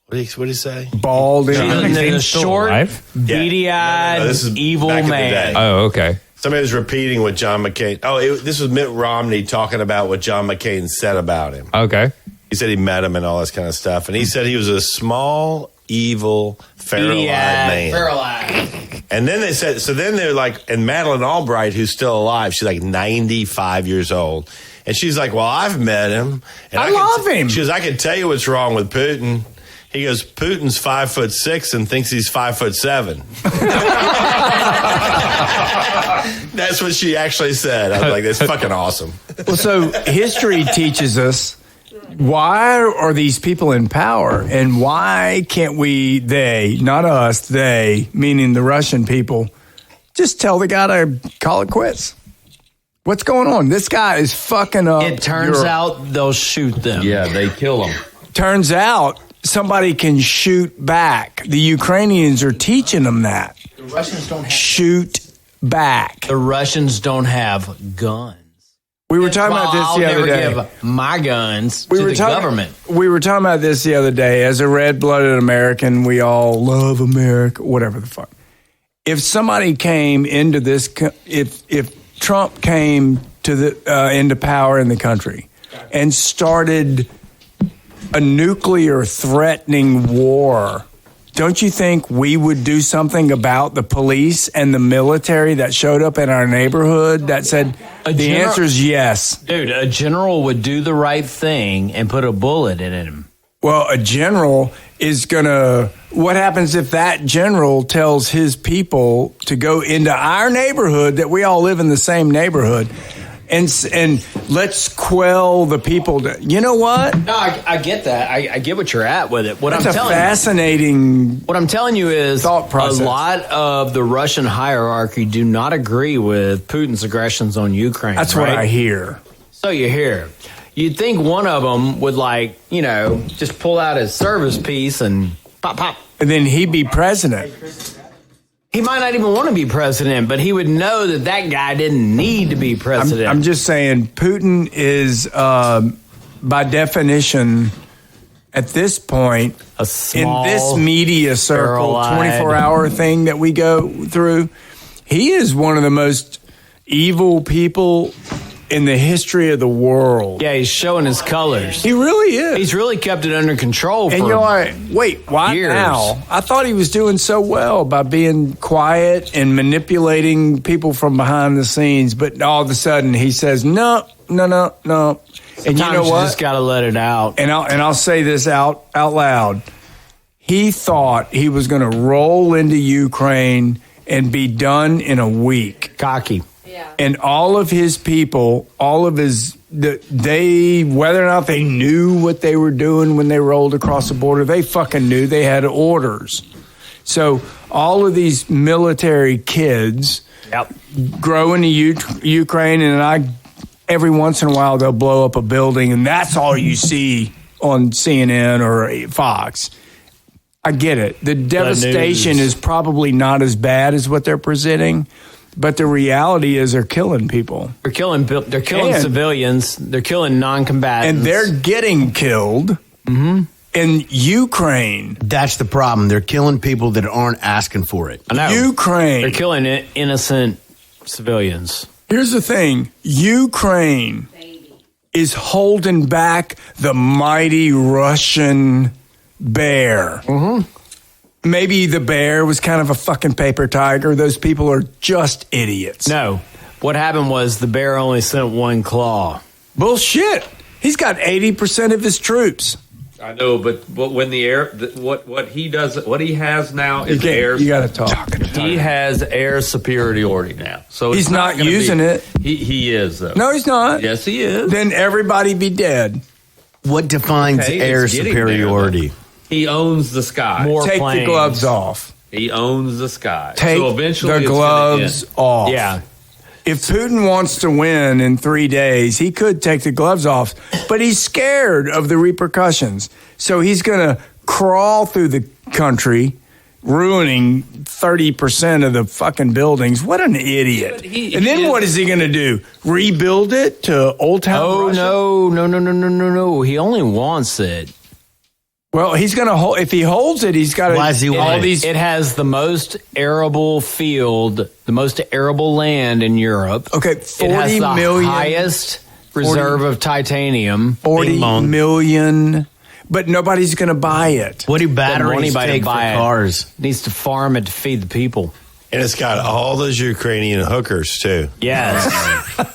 What did he say? Bald. A short, alive? beady-eyed, No, this is evil back in the man. day. Oh, okay. Somebody was repeating what John McCain. This was Mitt Romney talking about what John McCain said about him. Okay. He said he met him and all this kind of stuff, and he said he was a small, evil, feral-eyed man. Feral-eyed. And then they said, so then they're like, and Madeleine Albright, who's still alive, she's like 95 years old. And she's like, well, I've met him. And I love him. She goes, I can tell you what's wrong with Putin. He goes, Putin's 5'6" and thinks he's 5'7". That's what she actually said. I was like, that's fucking awesome. Well, so history teaches us, why are these people in power, and why can't they, not us, they, meaning the Russian people, just tell the guy to call it quits? What's going on? This guy is fucking up. It turns out they'll shoot them. Yeah, they kill them. Turns out somebody can shoot back. The Ukrainians are teaching them that. The Russians don't have Shoot back. The Russians don't have guns. We were talking about this the other day. I'll never give my guns to the government. We were talking about this the other day. As a red-blooded American, we all love America, whatever the fuck. If somebody came into this, if Trump came to the into power in the country and started a nuclear threatening war, don't you think we would do something about the police and the military that showed up in our neighborhood that said the answer is yes? Dude, a general would do the right thing and put a bullet in him. Well, a general is going to... What happens if that general tells his people to go into our neighborhood, that we all live in the same neighborhood, and let's quell the people? You know what? No, I get that. I get what you're at with it. That's a fascinating... What I'm telling you is thought process. A lot of the Russian hierarchy do not agree with Putin's aggressions on Ukraine. That's right? what I hear. So you hear. You'd think one of them would, just pull out his service piece and pop, pop. And then he'd be president. He might not even want to be president, but he would know that guy didn't need to be president. I'm just saying, Putin is, by definition, at this point, A small, in this media circle, feral-eyed 24-hour thing that we go through, he is one of the most evil people in the history of the world. Yeah, he's showing his colors. He really is. He's really kept it under control for And you're like, wait, why years. now? I thought he was doing so well by being quiet and manipulating people from behind the scenes, but all of a sudden he says, no. And you know Sometimes what? You just got to let it out. And I'll say this out loud. He thought he was going to roll into Ukraine and be done in a week. Cocky. Yeah. And all of his people, whether or not they knew what they were doing when they rolled across the border, they fucking knew. They had orders. So all of these military kids grow into Ukraine, and every once in a while they'll blow up a building, and that's all you see on CNN or Fox. I get it. The devastation is probably not as bad as what they're presenting. But the reality is they're killing people. They're killing civilians. They're killing non-combatants. And they're getting killed in Ukraine. That's the problem. They're killing people that aren't asking for it. I know. Ukraine. They're killing innocent civilians. Here's the thing. Ukraine is holding back the mighty Russian bear. Maybe the bear was kind of a fucking paper tiger. Those people are just idiots. No. What happened was the bear only sent one claw. Bullshit. He's got 80% of his troops. I know, but when the air, what he does, what he has now is air. You got to talk. He has air superiority now, so He's not using it. He is though. No, he's not. Yes, he is. Then everybody be dead. What defines air it's getting superiority? there, he owns the sky. Take planes. the gloves off. He owns the sky. Take so eventually the it's gonna gloves end. off. Yeah. If Putin wants to win in 3 days, he could take the gloves off, but he's scared of the repercussions. So he's going to crawl through the country, ruining 30% of the fucking buildings. What an idiot. And then what is he going to do? Rebuild it to Old Town Russia? No. He only wants it. Well, he's going to hold. If he holds it, he's got to. Why is he all want these? It has the most arable field, the most arable land in Europe. Okay, It has 40 the million. highest reserve of titanium. 40 Bing-bong. million. But nobody's going to buy it. What do Doesn't want batteries anybody take to for buy it. cars? Needs to farm it to feed the people. And it's got all those Ukrainian hookers, too. Yes.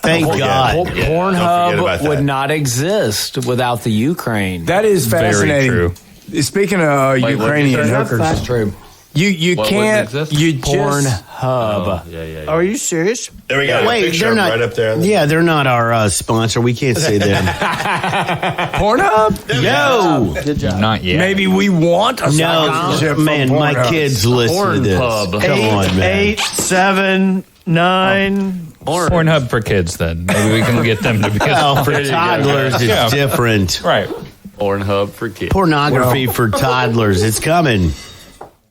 Thank God. don't forget about PornHub that. would not exist without the Ukraine. That is Very fascinating. true. Speaking of what'd you Ukrainian say? hookers, That's true. you What can't. wouldn't exist? You just PornHub. Yeah. Are you serious? There we go. Wait, Picture they're of 'em not. right up there. Yeah, they're not our sponsor. We can't say them. Pornhub. No, Good job. Not yet. Maybe we want a no, sponsorship from man. My Pornhub. kids listen to this. Pornhub. Come on, man. 8, 7, 9. Pornhub for kids then. Maybe we can get them to be. Well, for toddlers, it's Yeah. different. Right. Pornhub for kids. Pornography for toddlers. It's coming,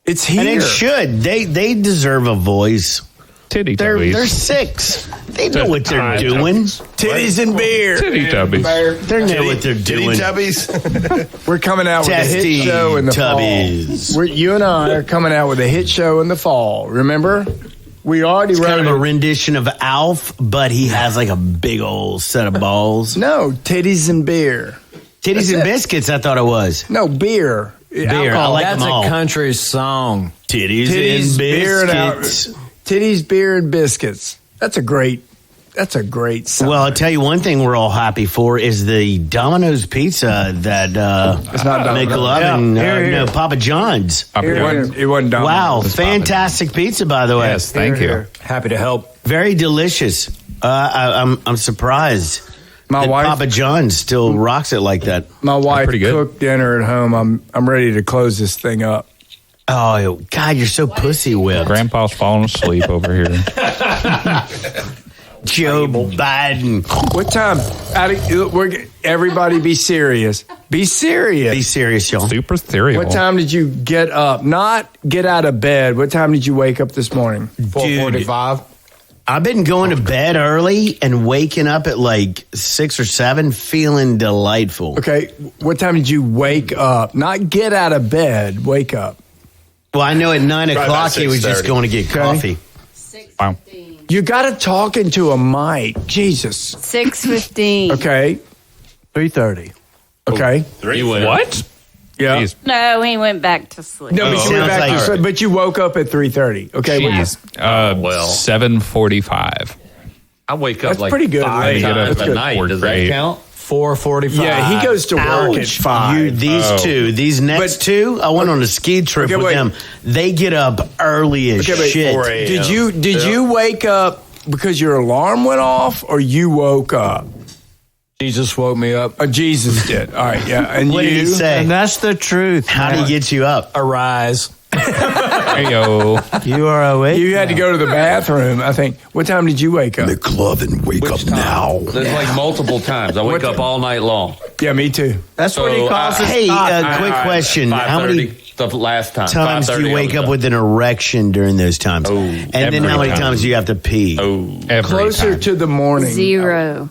It's here. and it should. They deserve a voice. Titty They're tubbies. 6. They know what they're Titty doing. Titties and beer. Titty tubbies. They know what they're Titty doing. tubbies. We're coming out with a hit Testy show in the tubbies. fall. You and I are coming out with a hit show in the fall. Remember? We already It's kind wrote of a it. rendition of Alf, but he has like a big old set of balls. No, titties and beer. Titties and biscuits, I thought it was. No, beer. Beer, I like That's them all. a country song. Titties, Titties, and beer, and biscuits. Titties, beer, and biscuits. That's a great song. Well, I'll tell you one thing we're all happy for is the Domino's pizza that It's not Domino's. McLovin, Yeah, here. no, Papa John's. it wasn't Domino's. Wow, It's fantastic pizza, by the way. Yes, thank you. Happy to help. Very delicious. I'm surprised. My that wife- Papa John's still rocks it like that. My wife pretty good. cooked dinner at home. I'm ready to close this thing up. Oh God, you're so pussy whipped. Grandpa's falling asleep over here. Joe Biden. What time? Everybody, be serious. Be serious. Be serious, y'all. Super cereal. What time did you get up? Not get out of bed. What time did you wake up this morning? 4:45. I've been going to bed early and waking up at like 6 or 7, feeling delightful. Okay. What time did you wake up? Not get out of bed. Wake up. Well, I know at 9 Probably o'clock about he was just 6:30. going to get coffee. Wow. You got to talk into a mic. Jesus. 6:15. Okay. 3:30. Okay. What? Yeah. Jeez. No, he went back to sleep. No, but you Sounds went back like- to sleep, but you woke up at 3:30. Okay. Jeez. well. 7:45. I wake up That's like pretty good. 5 Hey, times that's a good. night. Does Great. that count? 4:45. Yeah, he goes to work at 5. These next But- two, I went on a ski trip Okay, with wait. them. They get up early as Okay, wait, shit. 4 a.m. Did you wake up because your alarm went off, or you woke up? Jesus woke me up. Jesus did. All right, yeah. And What you? did he say? And that's the truth. How do you get you up? Arise. Heyo. You are awake. You had to go to the bathroom. I think. What time did you wake up? McLovin, wake up now. There's like multiple times. I wake up all night long. Yeah, me too. That's what he So, calls his Hey, cock. quick question. How many? 5:30. The last time. times do you wake up with an erection during those times? And then how many times do you have to pee? Closer to the morning. 0.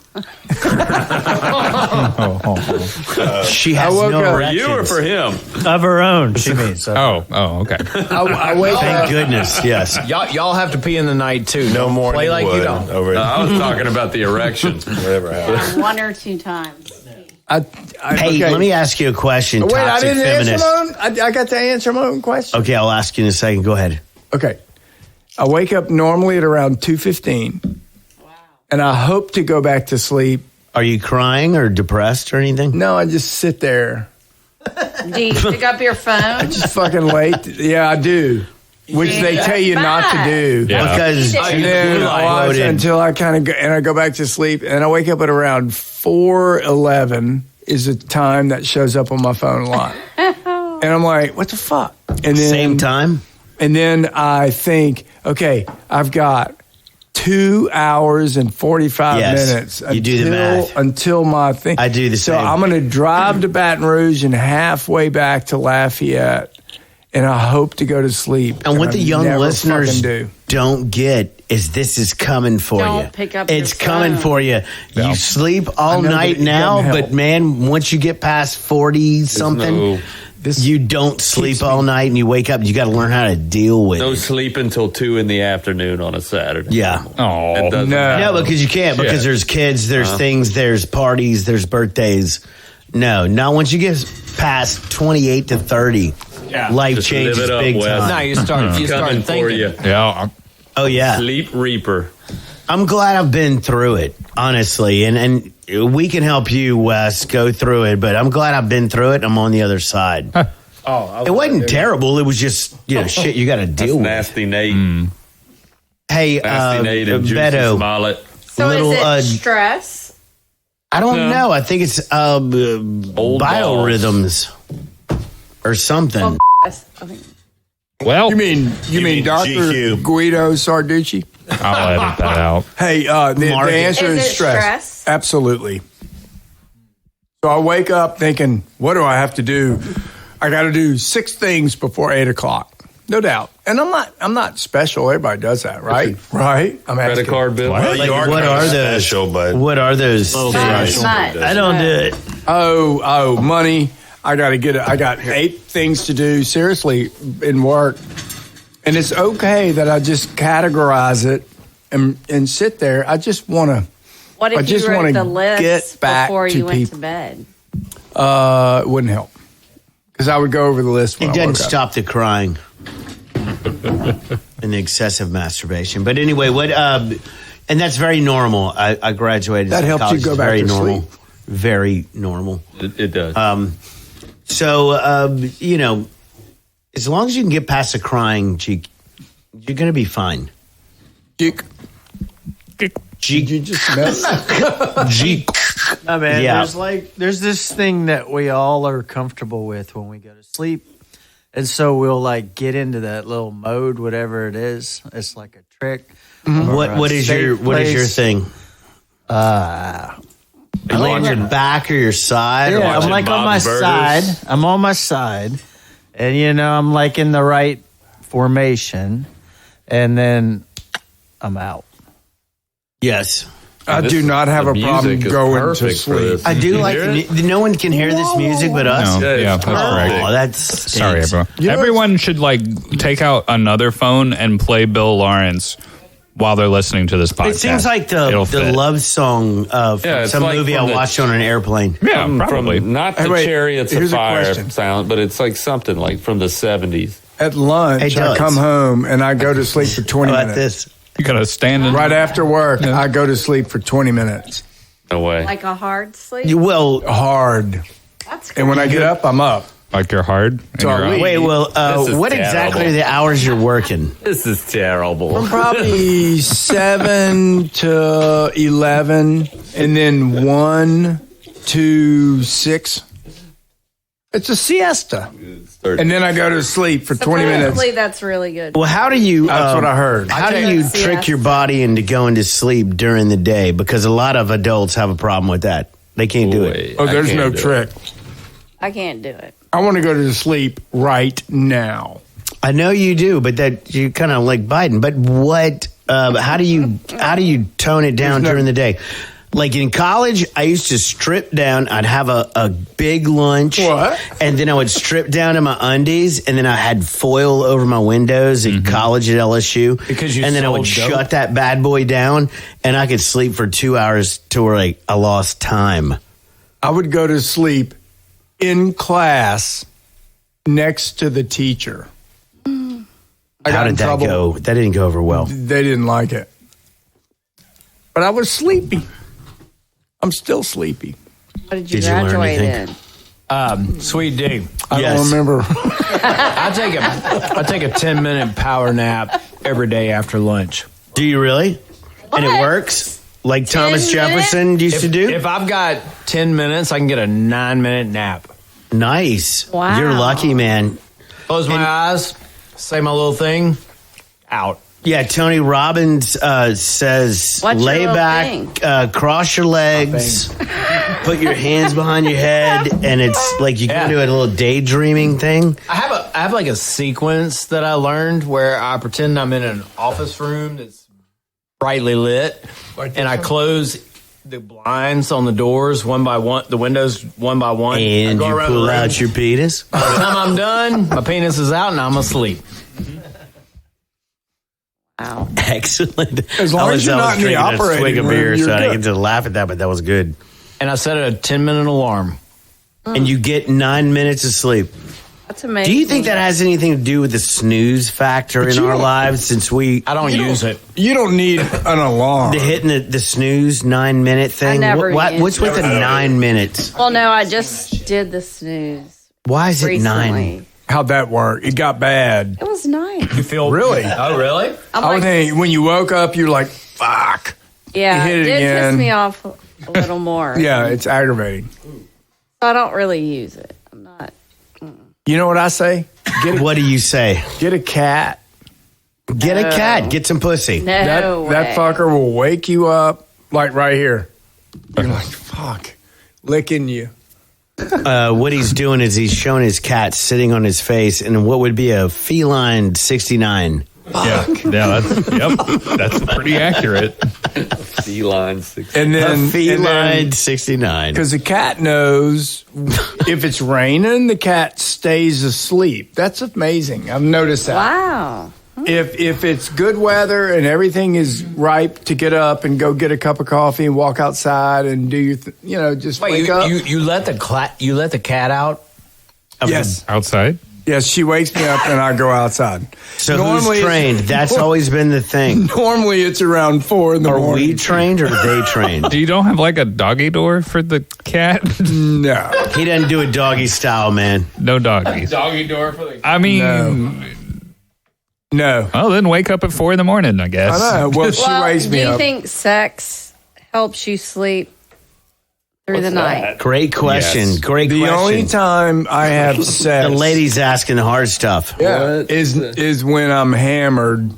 She has woke no up- For erections. you or for him? Of her own, she means. Oh, okay. I wake Thank up. goodness, yes. Y'all have to pee in the night too. No more Play like you don't. over I was talking about the erections. whatever happened. 1 or 2 times. Hey, okay. let me ask you a question, Wait, I toxic didn't feminist. answer my own. I got to answer my own question. Okay, I'll ask you in a second. Go ahead. Okay. I wake up normally at around 2:15. Wow. And I hope to go back to sleep. Are you crying or depressed or anything? No, I just sit there. Do you pick up your phone? Just fucking late. Yeah, I do. Which they tell you not to do. Yeah. Because And then I watch loaded. until I kind of go, and I go back to sleep, and I wake up at around 4:11 is a time that shows up on my phone a lot, and I'm like, what the fuck? And then Same time? and then I think, okay, I've got 2 hours and 45 Yes, minutes you do the math. until my thing. I do the so same. I'm going to drive to Baton Rouge and halfway back to Lafayette, and I hope to go to sleep. And what I the young never listeners fucking do. don't get is this is coming for Don't you. pick up your It's coming phone. for you. Yeah. You sleep all I know, night but it now, doesn't but help. man, once you get past 40 something, you don't sleep all night and you wake up. You got to learn how to deal with No it. sleep until 2 in the afternoon on a Saturday. Yeah. Oh, It doesn't no. happen. No, because you can't. Because there's kids, there's things, there's parties, there's birthdays. No, not once you get past 28 to 30. Life Just changes live it up, big Wes. time. Now you start Coming for thinking. you. yeah. Oh yeah, Sleep Reaper. I'm glad I've been through it, honestly, and we can help you, Wes, go through it. But I'm glad I've been through it. I'm on the other side. It wasn't terrible. It was just shit you got to That's deal with. Nasty Nate. Hey, Nasty Nate and Jussie Beto, Smollett. So little, is it stress? I don't know. I think it's biorhythms or something. Okay. Well, You mean Dr. GQ. Guido Sarducci? I'll edit that out. Hey, the Mark, answer Is is it stress. stress? Absolutely. So I wake up thinking, what do I have to do? I got to do 6 things before 8 o'clock. No doubt. And I'm not special. Everybody does that, right? Right? I'm Credit asking. card bill. Well, you are what kind of are those? special, but What are those? Not things? much. I don't do it. Oh, money. I got to get it. I got 8 things to do, seriously, in work. And it's okay that I just categorize it and sit there. I just want to. What I if you just wrote wanna the list get back before to you went people. to bed? It wouldn't help. Because I would go over the list when It I doesn't woke up. stop the crying and the excessive masturbation. But anyway, what? And that's very normal. I graduated. That from helps you college. go It's back very to normal. sleep. Very normal. It does. So as long as you can get past the crying, cheek, you're going to be fine. Did you just mess? No, man. Yeah. There's this thing that we all are comfortable with when we go to sleep, and so we'll get into that little mode, whatever it is. It's like a trick. What is your thing? You lay on your back or your side? or Yeah, what? I'm on my Bob's Burgers. side. I'm on my side, and I'm in the right formation, and then I'm out. Yes. I do not have the a problem music is going to perfect for sleep. this. I do You like. hear it? No one can hear this music but us. No, yeah, that's correct. Oh, that's Sorry, everyone. You know Everyone should take out another phone and play Bill Lawrence while they're listening to this podcast. It seems like It'll the fit. love song of Yeah, it's some like movie I from the- watched on an airplane. Yeah, From probably. not the Hey, wait, Chariots of here's a Fire question. sound, but it's like something like from the 70s. At lunch, It I does. come home and I go to sleep for 20 How about minutes. this? You gotta stand in. Right after work, I go to sleep for 20 minutes. No way. Like a hard sleep? You will. Hard. That's And when I get up, I'm up. Like you're hard. And So you're I out. leave. Wait, well, This is what exactly terrible. are the hours you're working? This is terrible. Probably 7 to 11, and then 1 to 6. It's a siesta. And then I go to sleep for 20 minutes. Supposedly that's really good. Well, how do you? That's what I heard. How do take you a trick siesta. your body into going to sleep during the day? Because a lot of adults have a problem with that. They can't do it. Oh, there's no trick. I can't do it. I want to go to sleep right now. I know you do, but that you kind of like Biden. But what? How do you tone it down during the day? Like in college, I used to strip down. I'd have a big lunch. What? And then I would strip down to my undies, and then I had foil over my windows at college at LSU. Because you and then I would sold dope? shut that bad boy down, and I could sleep for 2 hours to where like I lost time. I would go to sleep in class next to the teacher. I How got in did that trouble. go? That didn't go over well. They didn't like it. But I was sleepy. I'm still sleepy. What did you Did you learn graduate anything? in? Sweet D. I Yes. don't remember. I take a 10-minute power nap every day after lunch. Do you really? And it What? works? Like Thomas 10 minutes? Jefferson used to do? If I've got 10 minutes, I can get a 9-minute nap. Nice. Wow. You're lucky, man. Close my eyes, say my little thing, out. Yeah, Tony Robbins says What's your lay little back, cross your legs, put your hands behind your head, and it's like you can do a little daydreaming thing. I have like a sequence that I learned where I pretend I'm in an office room that's brightly lit, and I close the blinds on the doors one by one, the windows one by one, And I go you around the pull room. out your penis. By the time I'm done, my penis is out and I'm asleep. Wow. Excellent. As long as you're not in the drinking a operating swig of room, beer, you're so I didn't good. get to laugh at that, but that was good. And I set a 10-minute alarm. And you get 9 minutes of sleep. That's amazing. Do you think that has anything to do with the snooze factor in you our don't- lives? Since I don't use it. You don't need an alarm. the hitting the snooze 9 minute thing. never used What's with the 9 minutes? Well, no, I just did the snooze Why is it recently. 9? How'd that work? It got bad. It was nice. You feel Really? Oh, really? I'm I would like, think when you woke up, you're like, fuck. yeah, you hit it it did again. piss me off a little more. Yeah, it's aggravating. So I don't really use it. I'm not. You know what I say? What do you say? Get a cat. Get a cat. Get some pussy. No way. That fucker will wake you up like right here. You're like, fuck. Licking you. What he's doing is he's showing his cat sitting on his face in what would be a feline 69. That's pretty accurate. Feline 6. And A then feline 69. because the cat knows if it's raining, the cat stays asleep. That's amazing. I've noticed that. Wow. If it's good weather and everything is ripe to get up and go get a cup of coffee and walk outside and do your, just wake up. you let the cat out? Yes. Outside? Yes, she wakes me up and I go outside. So Normally- who's trained? That's always been the thing. Normally it's around 4 in the Are morning. we trained or are they trained? You don't have like a doggy door for the cat? No. He doesn't do it doggy style, man. No doggies. Doggy door for the. I mean, No. well, then wake up at 4 in the morning, I guess. I know. Well, she Well, wakes do me you up. think sex helps you sleep through the night? Great question. Yes. Great The question. only time I have sex The lady's asking the hard stuff. is when I'm hammered.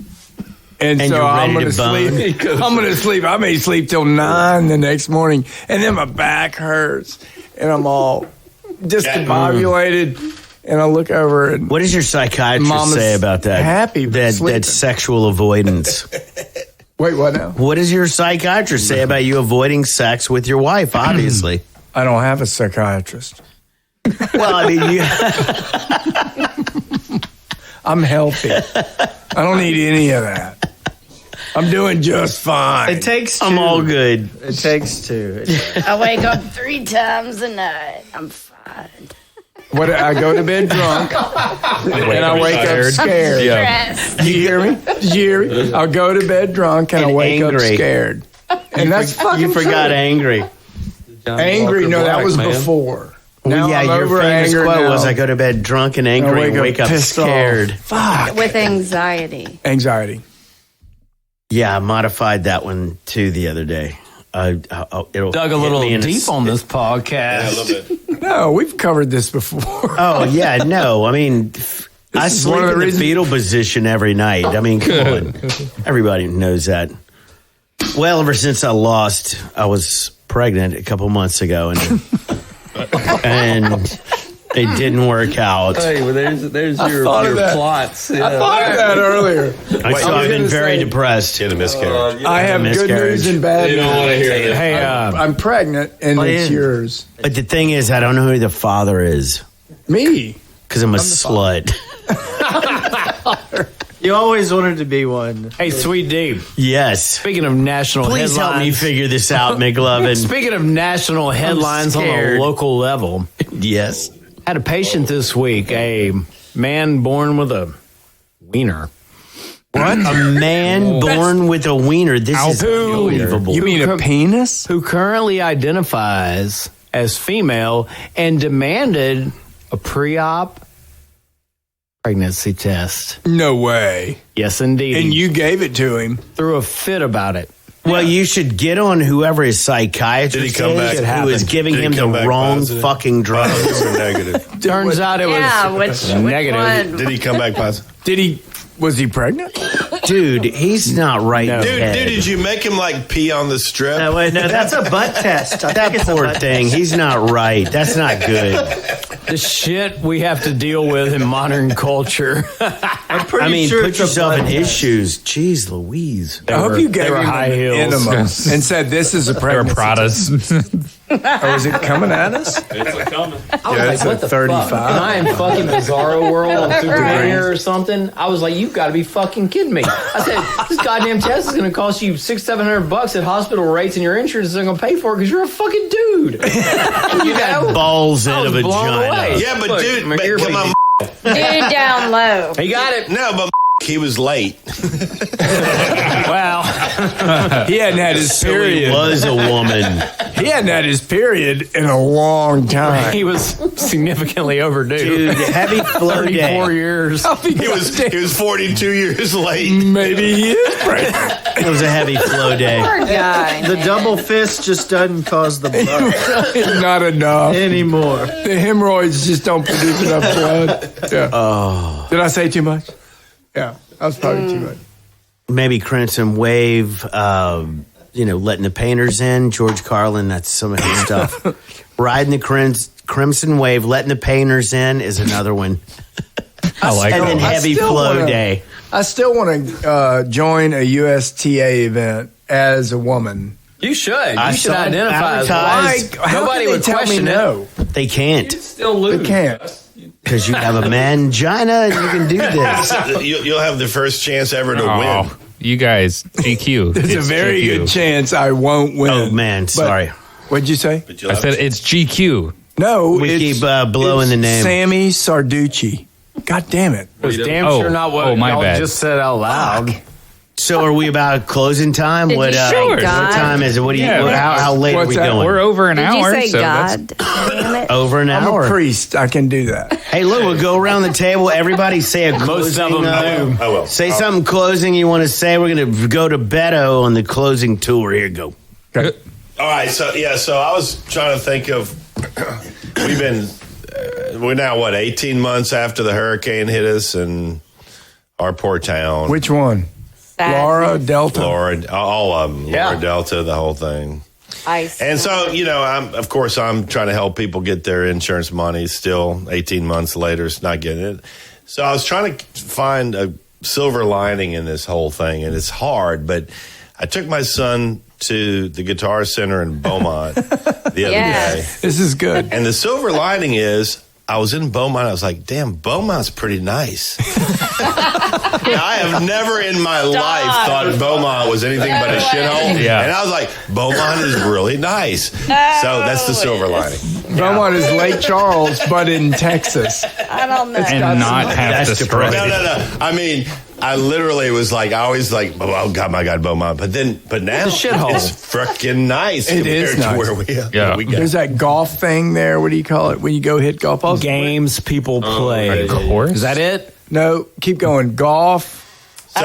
And so you're I'm ready going to to bone. sleep. I'm going to sleep. I may sleep till 9 the next morning. And then my back hurts. And I'm all discombobulated. And I look over and What does your psychiatrist Mama's say about that? happy with that sleeping. sexual avoidance. wait, what now? What does your psychiatrist say about you avoiding sex with your wife? Obviously. I don't have a psychiatrist. Well, I mean, you, I'm healthy. I don't need any of that. I'm doing just fine. It takes two. I'm all good. It takes two. I wake up 3 times a night. I'm fine. What I go to bed drunk and I wake up scared. Stressed. Did you hear me? Did you hear me? I'll go to bed drunk and I And wake up angry. scared. And that's fucking You forgot true. angry. Angry. No, that was before. Now Well, yeah, I'm your over famous anger quote now. was, "I go to bed drunk and angry, and wake up pissed scared." off. Fuck. With anxiety. Anxiety. Yeah, I modified that one too the other day. It'll Dug a hit little me in deep on this podcast. No, we've covered this before. Oh yeah, no. I mean, I is sleep one of the in the reasons- fetal position every night. I mean, come on, everybody knows that. Well, ever since I was pregnant a couple months ago, and It didn't work out. Hey, well, there's your plots. Yeah. I thought of that earlier. I've been very depressed. She had a miscarriage. I have good miscarriage. news and bad You don't want to news. hear that. Hey, I'm pregnant, and it's yours. But the thing is, I don't know who the father is Me. because I'm a slut. You always wanted to be one. hey, Sweet D. Yes. Speaking of national Please headlines. help me figure this out, McLovin. Speaking of national headlines on scared. a local level, Yes. had a patient this week, a man born with a wiener. What? A man born with a wiener. This is unbelievable. You mean a penis? Who currently identifies as female and demanded a pre-op pregnancy test. No way. Yes, indeed. And He you gave it to him. threw a fit about it. Well, you should get on whoever his psychiatrist Did he come back? is who is giving Did he him the come back wrong positive? fucking drugs. Or negative? Turns out it Yeah, was which negative. one? Did he come back positive? Was he pregnant? Dude, he's not right. No. in the Dude, head. did you make him like pee on the strip? No, wait, no, that's a butt test. I That think it's a poor butt thing. He's not right. That's not good. The shit we have to deal with in modern culture. I'm pretty I mean, sure put it's a yourself in butt his test. shoes. Jeez Louise. I hope you gave they were him high an heels. enema and said, "This is a They were pregnancy." Pradas. Oh, is it coming at us? I was Yeah, it's what a the 35. fuck? Am I in fucking Bizarro World on Superman here or something? I was like, you've got to be fucking kidding me. I said, this goddamn test is going to cost you $600-700 at hospital rates, and your insurance isn't going to pay for it because you're a fucking dude. You know? Balls in I a was blown vagina. away. Yeah, but Look, dude, I'm here but for come you. on. Dude down low. He got it. No, but he was late. Well, He hadn't had his So he period. was a woman. He hadn't had his period in a long time. he was significantly overdue. Dude, heavy flow 34 day. years. He was 42 years late. Maybe he is pregnant. It was a heavy flow day. Poor guy. The double fist just doesn't cause the blood Not enough. anymore. The hemorrhoids just don't produce enough blood. Yeah. Oh. Did I say too much? Yeah, that was probably too much. Maybe Crimson Wave, letting the painters in. George Carlin, that's some of his stuff. Riding the Crimson Wave, letting the painters in is another one. I like And then that. heavy still flow wanna- day. I still want to join a USTA event as a woman. You should. You I should saw it identify as advertised. one. Nobody would tell me question no. They can't it. Still lose. They can't. because you have a mangina and you can do this. You'll have the first chance ever to win. Oh, you guys, GQ. There's a It's very GQ. good chance I won't win. Oh, man, But- sorry. What'd you say? But you'll I have said a- it's GQ. No, We it's, keep blowing it's the name. Sammy Sarducci. God damn it. It was damn Oh, sure not what oh, my y'all bad. just said out loud. So are we about closing time? Did What, you say what God? time is it? What do you? Yeah. How late are What's we that? going? We're over an Did hour. you say so that's- God? Damn it. over an I'm hour. a priest. I can do that. Hey, look, we'll go around the table. Everybody say a Most of closing. them do. I will. Say something closing you want to say. We're going to go to Beto on the closing tour. Here, go. All right, so I was trying to think of. We've been. We're now 18 months after the hurricane hit us and our poor town. Which one? Laura, Delta. Laura, all of them. Yeah. Laura Delta, the whole thing. Ice. And so, I'm trying to help people get their insurance money still 18 months later. It's not getting it. So I was trying to find a silver lining in this whole thing, and it's hard, but I took my son to the Guitar Center in Beaumont the other Yes. day. This is good. And the silver lining is I was in Beaumont. I was like, damn, Beaumont's pretty nice. Now, I have never in my life thought Beaumont was anything but a shithole. Yeah. And I was like, Beaumont is really nice. So that's the silver lining. Beaumont is Lake Charles, but in Texas. I don't know. and not have That's to spread. No. I mean, I literally was like, I always like, oh God, my God, Beaumont. But now It's a shithole. it's freaking nice It compared is to nice. where we Yeah. we There's got. that golf thing there. What do you call it when you go hit golf balls? Games people play. Of course. Is that it? No, keep going. Golf. So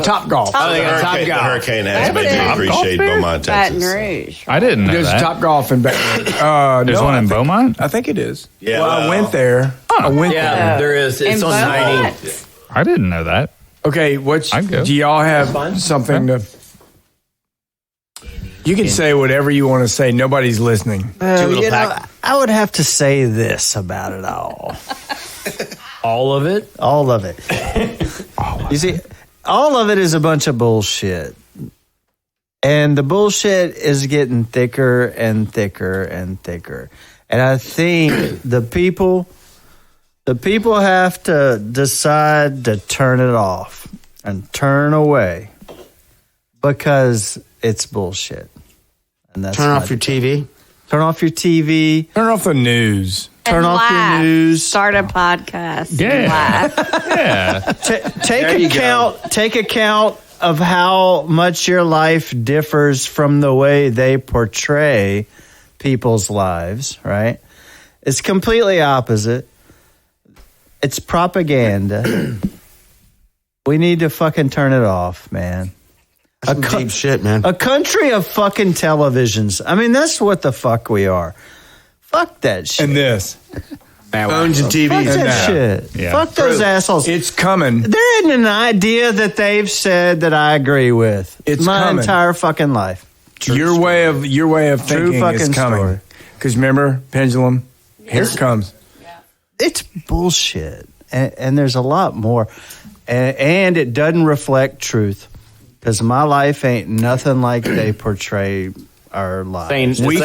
Top golf. the hurricane has made me appreciate Beaumont, Baton Texas. Rouge. I didn't know There's that. Top Golf in Baton Rouge. There's one in Beaumont? I think it is. Yeah, Well, I well- went there. I went there. Yeah, there is. It's In on Beaumont. 90. I didn't know that. Okay, I'd go. do y'all have something to? You can say whatever you want to say. Nobody's listening. I would have to say this about it all. All of it? All of it. You see, all of it is a bunch of bullshit. And the bullshit is getting thicker and thicker and thicker. And I think the people have to decide to turn it off and turn away because it's bullshit. And that's Turn off your TV. Turn off your TV. Turn off the news. Turn And off laugh. your news. Start a podcast. Yeah. And laugh. Yeah. Take account of how much your life differs from the way they portray people's lives, right? It's completely opposite. It's propaganda. We need to fucking turn it off, man. That's some deep shit, man. A country of fucking televisions. I mean, that's what the fuck we are. Fuck that shit. And this. Phones and Fuck TVs. that shit. Yeah. Fuck those assholes. It's coming. There isn't an idea that they've said that I agree with. It's my coming. entire fucking life. Your way of True thinking fucking is coming. story. Because remember, pendulum. Here it comes. It's bullshit, and there's a lot more, and it doesn't reflect truth. Because my life ain't nothing like they portray our lives. We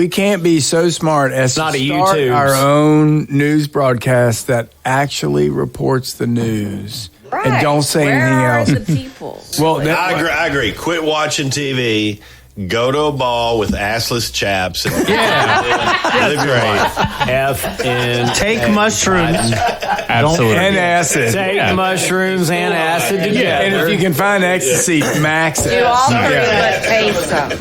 can't be so smart as Not to a start YouTube. our own news broadcast that actually reports the news and don't say Where anything are else. the people? Well, I agree. Quit watching TV. Go to a ball with assless chaps and live your life. F-N. Take mushrooms. Absolutely. and acid. Take mushrooms and acid together. Yeah, and if you can find ecstasy, max it. Do all three, Yeah. but taste some.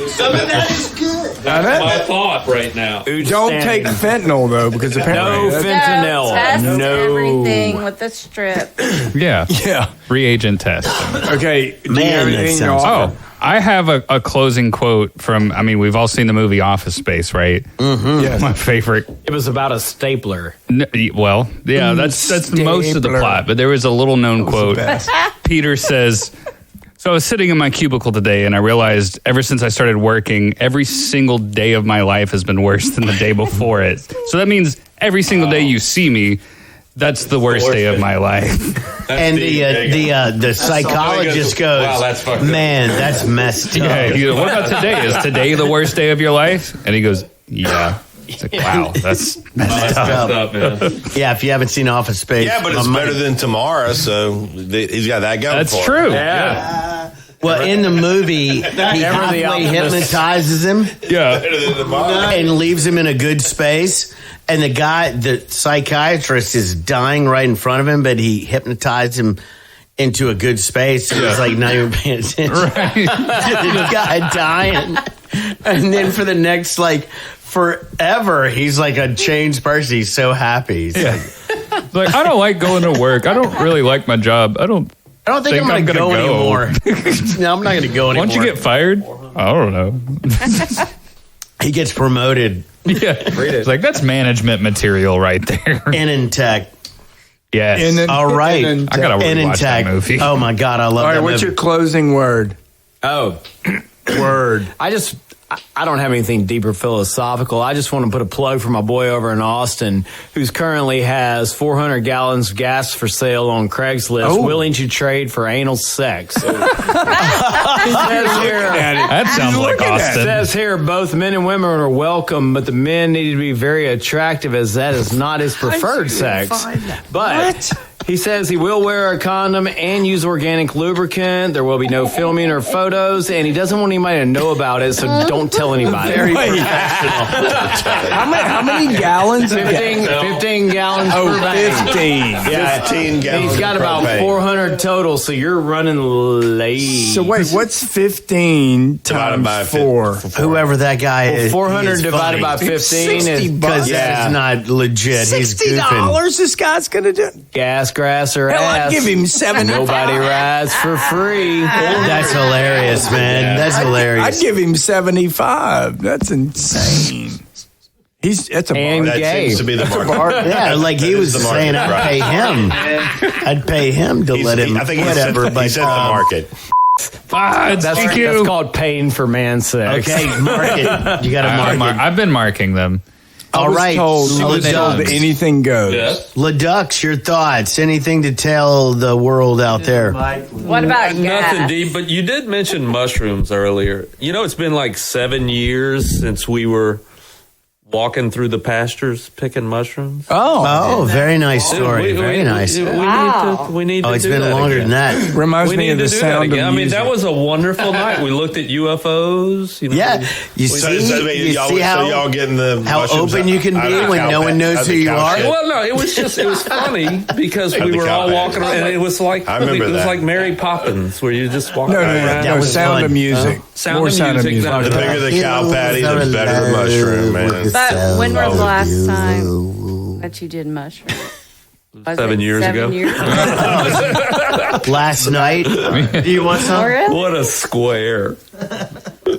Some of that is good. My thought right now. Don't take fentanyl though, because apparently No that's- fentanyl. Test No. everything with the strip. Yeah. Yeah. Reagent test. Okay. Do you Man, have that anything to sounds- offer? Oh, I have a closing quote from, I mean, we've all seen the movie Office Space, right? Yes. My favorite. It was about a stapler. Well, yeah, that's most of the Stapler. plot, but there was a little known quote. best. Peter says, so I was sitting in my cubicle today and I realized ever since I started working, every single day of my life has been worse than the day before it. So that means every single day you see me, that's the worst day of my life. And the psychologist goes, Wow, that's fucked up. man, that's messed up. Yeah, he goes, what about today? Is today the worst day of your life? And he goes, yeah. It's like, wow, that's messed up. Up, man. Yeah, if you haven't seen Office Space. Yeah, but it's better than tomorrow, so he's got that going That's for true. him. Yeah. Well, in the movie, he Never the halfway optimist. hypnotizes him Yeah. Better than tomorrow. and leaves him in a good space. And the psychiatrist is dying right in front of him, but he hypnotized him into a good space. So he's like not even paying attention to the guy dying. And then for the next, forever, he's like a changed person. He's so happy. He's Like, I don't like going to work. I don't really like my job. I don't I don't think I'm going to go anymore. No, I'm not going to go anymore. Once you get fired, I don't know. He gets promoted Yeah. It's like, that's management material right there. in tech. Yes. All right. I got to rewatch that movie. Oh my God, I love All right, that what's movie. your closing word? Oh, Word. I don't have anything deeper philosophical. I just want to put a plug for my boy over in Austin who's currently has 400 gallons of gas for sale on Craigslist, willing to trade for anal sex. It That sounds like Austin. says here both men and women are welcome, but the men need to be very attractive as that is not his preferred sex. But he says he will wear a condom and use organic lubricant. There will be no filming or photos, and he doesn't want anybody to know about it, so don't tell anybody. How many gallons? 15 gallons per bag. 15. Yeah, 15 gallons He's got of about propane. 400 total, so you're running late. So wait, what's 15 Divided by times 4? Whoever that guy is. 400 he is divided by funny. 15 is Because that is not legit. He's goofing. This guy's gonna do. gas, grass, or Hell, ass. I'd give him 75. Nobody rides for free. That's hilarious, man. That's hilarious. I'd give him 75. That's insane. That's a And bar. That gay. seems to be the market. Yeah, like he That was is the saying, market. I'd pay him. I'd pay him to let him I think whatever. he set the market. That's called paying for man sex. Okay, mark it. You got to mark it. I've been marking them. All right, I was told that anything goes. Yes. Ledux, your thoughts? Anything to tell the world out there? What about Nothing gas? deep, but you did mention mushrooms earlier. You know, it's been like 7 years since we were walking through the pastures picking mushrooms. Oh, very nice story. Very nice. We need to Oh, it's do been that longer again. than that. Reminds We me need of to the do that sound of again. I mean, music. that was a wonderful night. We looked at UFOs. You know, Yeah, you see how y'all getting the how mushrooms open you can out be of the when cow no one pit- knows out of who the you cow are? shit. Well, no, it was funny because At we the were all cow walking around, and it was like I remember it was that. like Mary Poppins, where you just walk around. That was sound fun. of music. Sound More of sound of music. music. The bigger the cow patty, the better the mushroom, man. But when was the last time that you did mushrooms? Was 7 it years 7 ago. years Last night. Do you want some? Oh, really? What a square!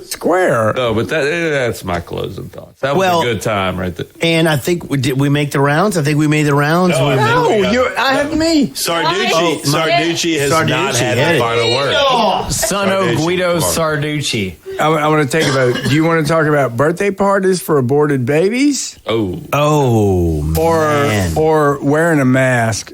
Square. No, but that's my closing thoughts. That was Well- a good time right there. And I think did we make the rounds? I think we made the rounds. No, I think No, we got- I have me. Sarducci has not Sarducci had hit the it. final word. Son of Guido Sarducci. I want to take about. Do you want to talk about birthday parties for aborted babies, Oh, man. or wearing a mask?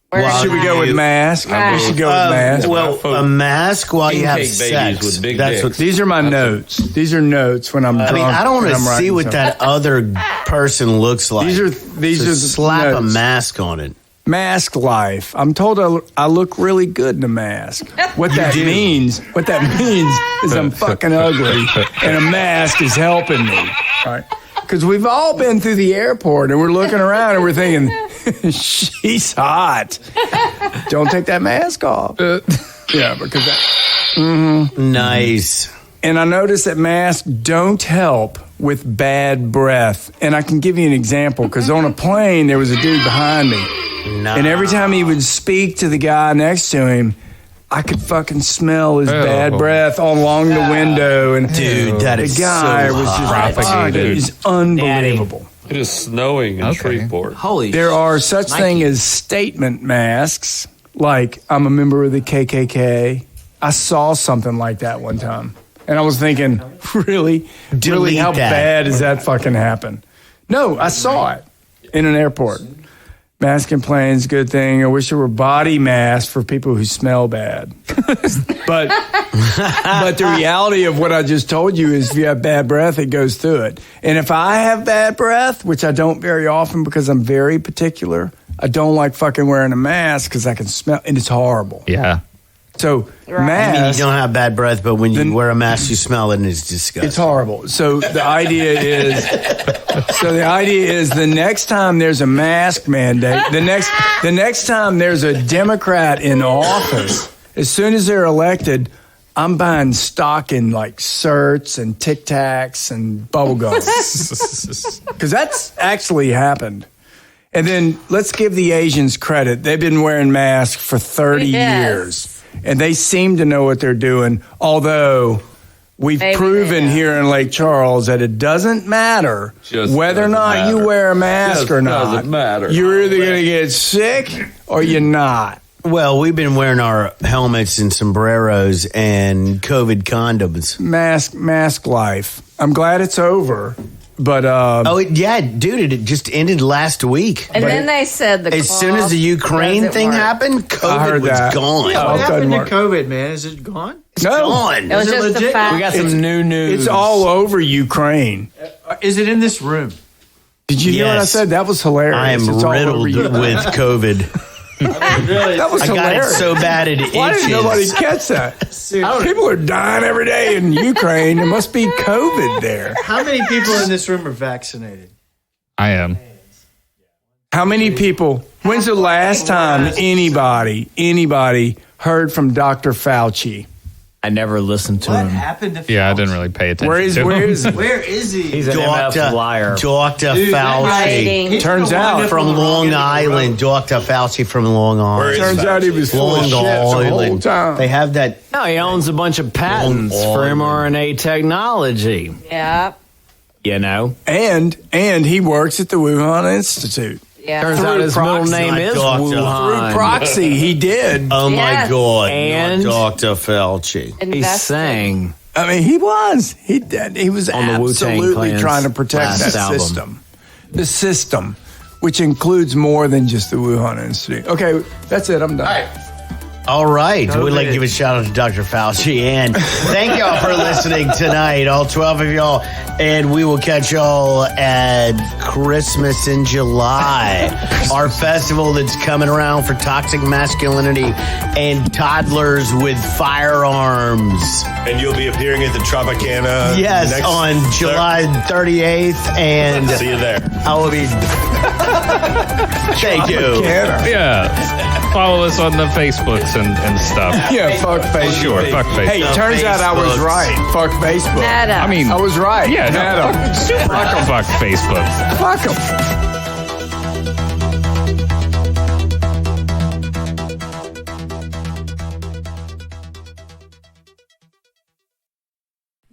Well, Should we go with mask? We should go with mask. Well, a mask while you have King cake babies sex. with big That's dicks. what. These are my notes. These are notes when I'm. I mean, drunk I don't want and to I'm see writing what something. that other person looks like. These are So the slap a notes. mask on it. Mask life. I'm told I look really good in a mask. What that means is I'm fucking ugly, and a mask is helping me. Right? Because we've all been through the airport and we're looking around and we're thinking, she's hot. Don't take that mask off. Yeah, because that. Nice. And I noticed that masks don't help with bad breath. And I can give you an example because on a plane there was a dude behind me. And every time he would speak to the guy next to him, I could fucking smell his bad breath along the window. And Dude, that the is guy so was just hot. propagated. He's unbelievable. It is snowing in Shreveport. Holy There are such thing as statement masks, like I'm a member of the KKK. I saw something like that one time. And I was thinking, really, Delete how that. bad does that fucking happen? No, I saw it in an airport. Masking planes, good thing. I wish there were body masks for people who smell bad. but the reality of what I just told you is if you have bad breath, it goes through it. And if I have bad breath, which I don't very often because I'm very particular, I don't like fucking wearing a mask because I can smell, and it's horrible. Yeah. So I mean, you mask, don't have bad breath, but when you Then- wear a mask, you smell it, and it's disgusting. it's horrible. So the idea is, the next time there's a mask mandate, the next time there's a Democrat in office, as soon as they're elected, I'm buying stock in like certs and Tic Tacs and bubblegum because that's actually happened. And then let's give the Asians credit. They've been wearing masks for 30 years. And they seem to know what they're doing, although we've Maybe proven they know. here in Lake Charles that it doesn't matter Just whether or doesn't not you matter. wear a mask Just or not. doesn't matter. You're either going to get sick or you're not. Well, we've been wearing our helmets and sombreros and COVID condoms. Mask life. I'm glad it's over, but Dude, it just ended last week. And then they said the As soon as cloth the Ukraine doesn't thing work. happened, I COVID heard was that. gone. Yeah. What happened to Mark. COVID, man? Is it gone? no, Gone. It was Is it just the legit? fact. We got some new news. it's all over Ukraine. Is it in this room? Did you hear what I Yes. said? That was hilarious. I am It's all over riddled with Ukraine. COVID. That was I got it hilarious. so bad it itches. Why didn't nobody catch that? People are dying every day in Ukraine. There must be COVID there. How many people in this room are vaccinated? I am. How many people? When's the last time anybody heard from Dr. Fauci? I never listened to What him. happened to Yeah, I Fauci? didn't really pay attention. Where is to him. Where is he? He's an MF liar. Dr. Dude, Fauci. Hiding. Turns out From Long Island. Dr. Fauci from Long Where is Island. Turns out he was full of Long shit the whole Island. time. They have that. No, he owns a bunch of patents for mRNA technology. Yeah. You know? And he works at the Wuhan Institute. Yeah. Turns out his middle proxy, name is Dr. Through Wuhan. proxy, he did. Oh my Yes. God. And- Dr. Fauci. He Invested. sang. I mean, he was. He did. He was On the Wu-Tang absolutely Clan's trying to protect last that album. system. The system, which includes more than just the Wuhan Institute. Okay, that's it. I'm done. All right. We'd like to COVID. give a shout out to Dr. Fauci. And thank y'all for listening tonight, all 12 of y'all. And we will catch y'all at Christmas in July, our festival that's coming around for toxic masculinity and toddlers with firearms. And you'll be appearing at the Tropicana. Yes, next on July 38th. And See you there. I will be. Thank you. Yeah. Follow us on the Facebooks and stuff. Yeah, fuck Facebook. Sure, fuck Facebook. Hey, turns out I was Facebooks. right. Fuck Facebook. Nada. I mean, I was right. yeah, no, fuck Facebook. Fuck them.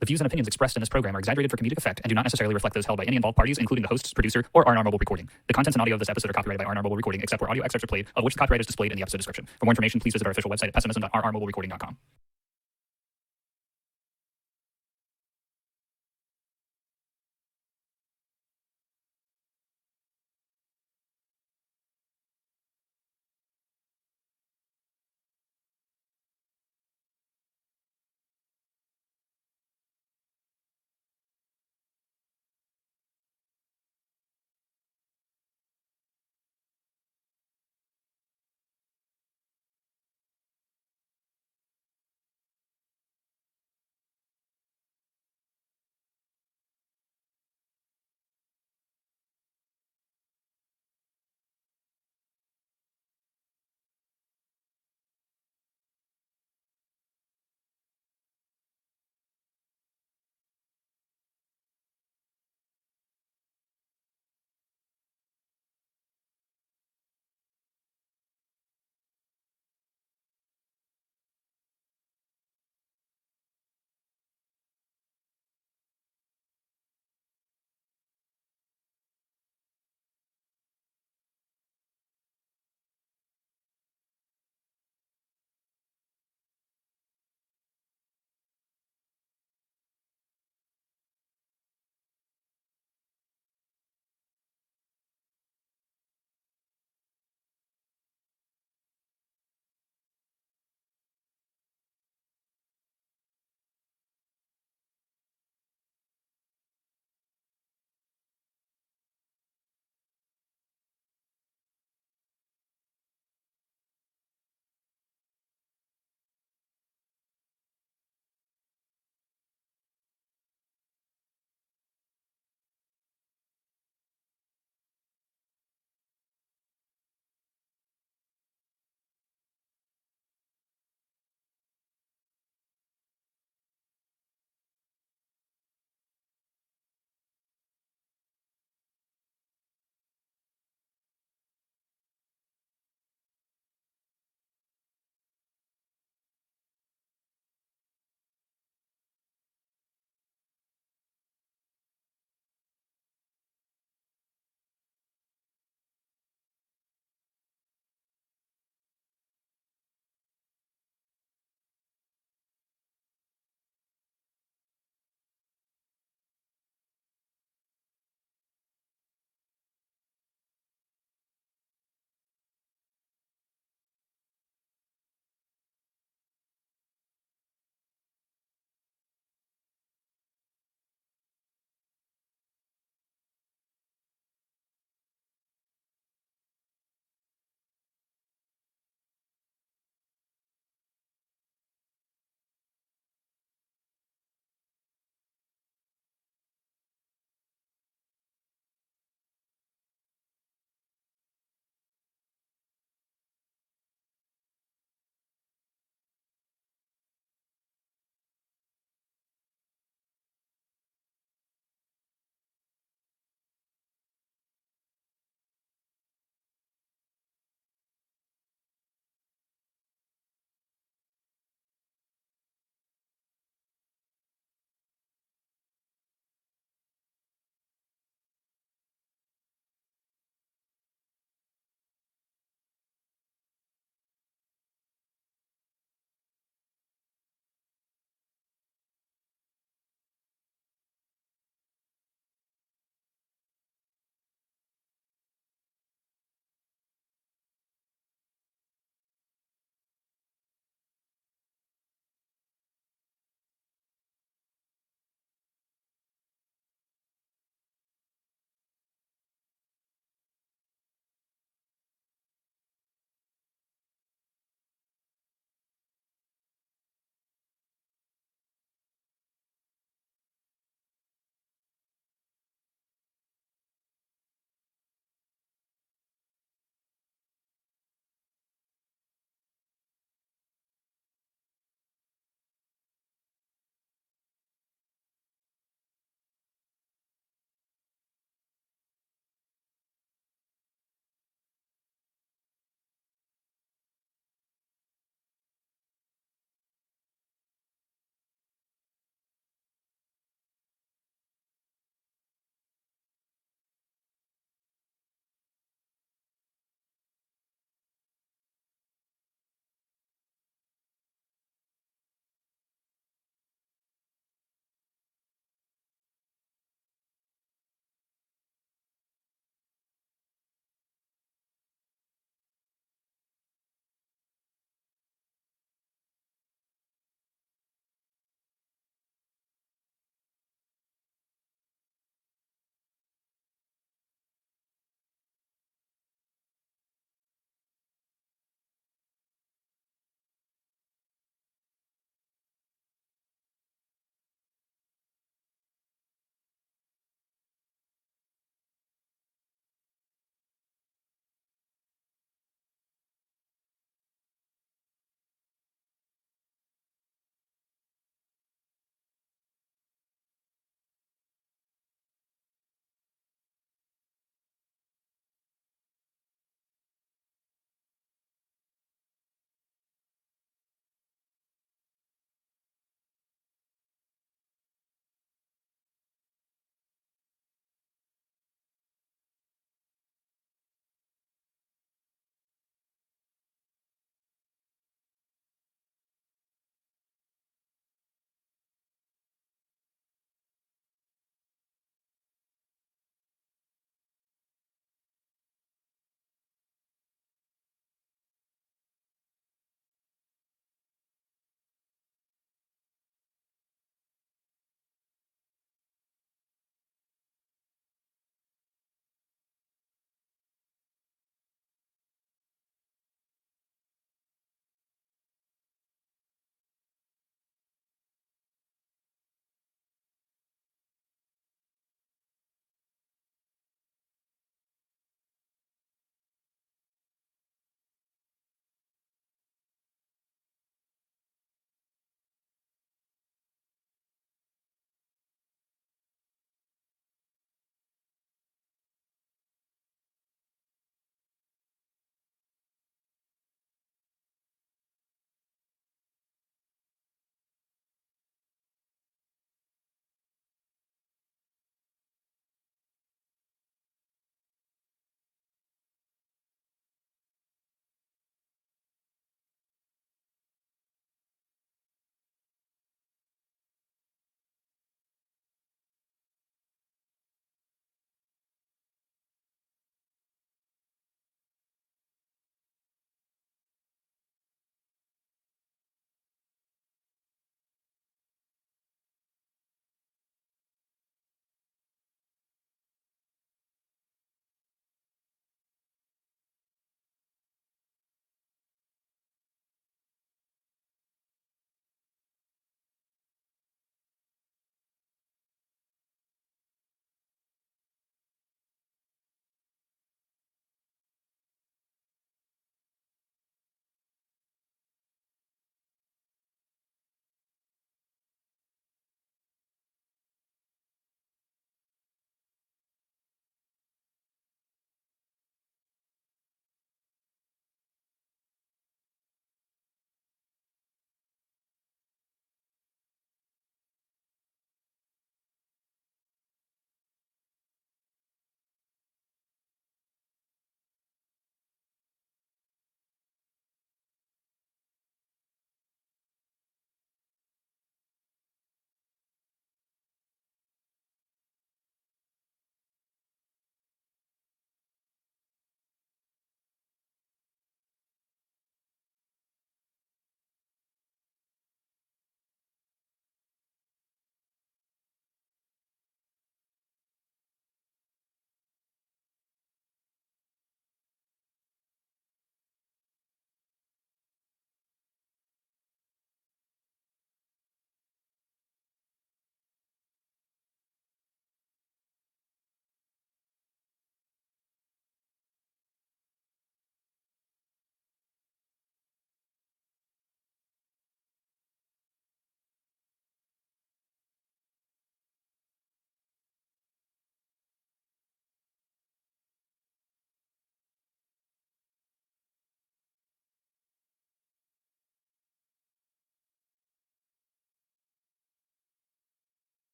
The views and opinions expressed in this program are exaggerated for comedic effect and do not necessarily reflect those held by any involved parties, including the hosts, producer, or R&R Mobile Recording. The contents and audio of this episode are copyrighted by R&R Mobile Recording, except where audio excerpts are played, of which the copyright is displayed in the episode description. For more information, please visit our official website at pessimism.rrmobilerecording.com.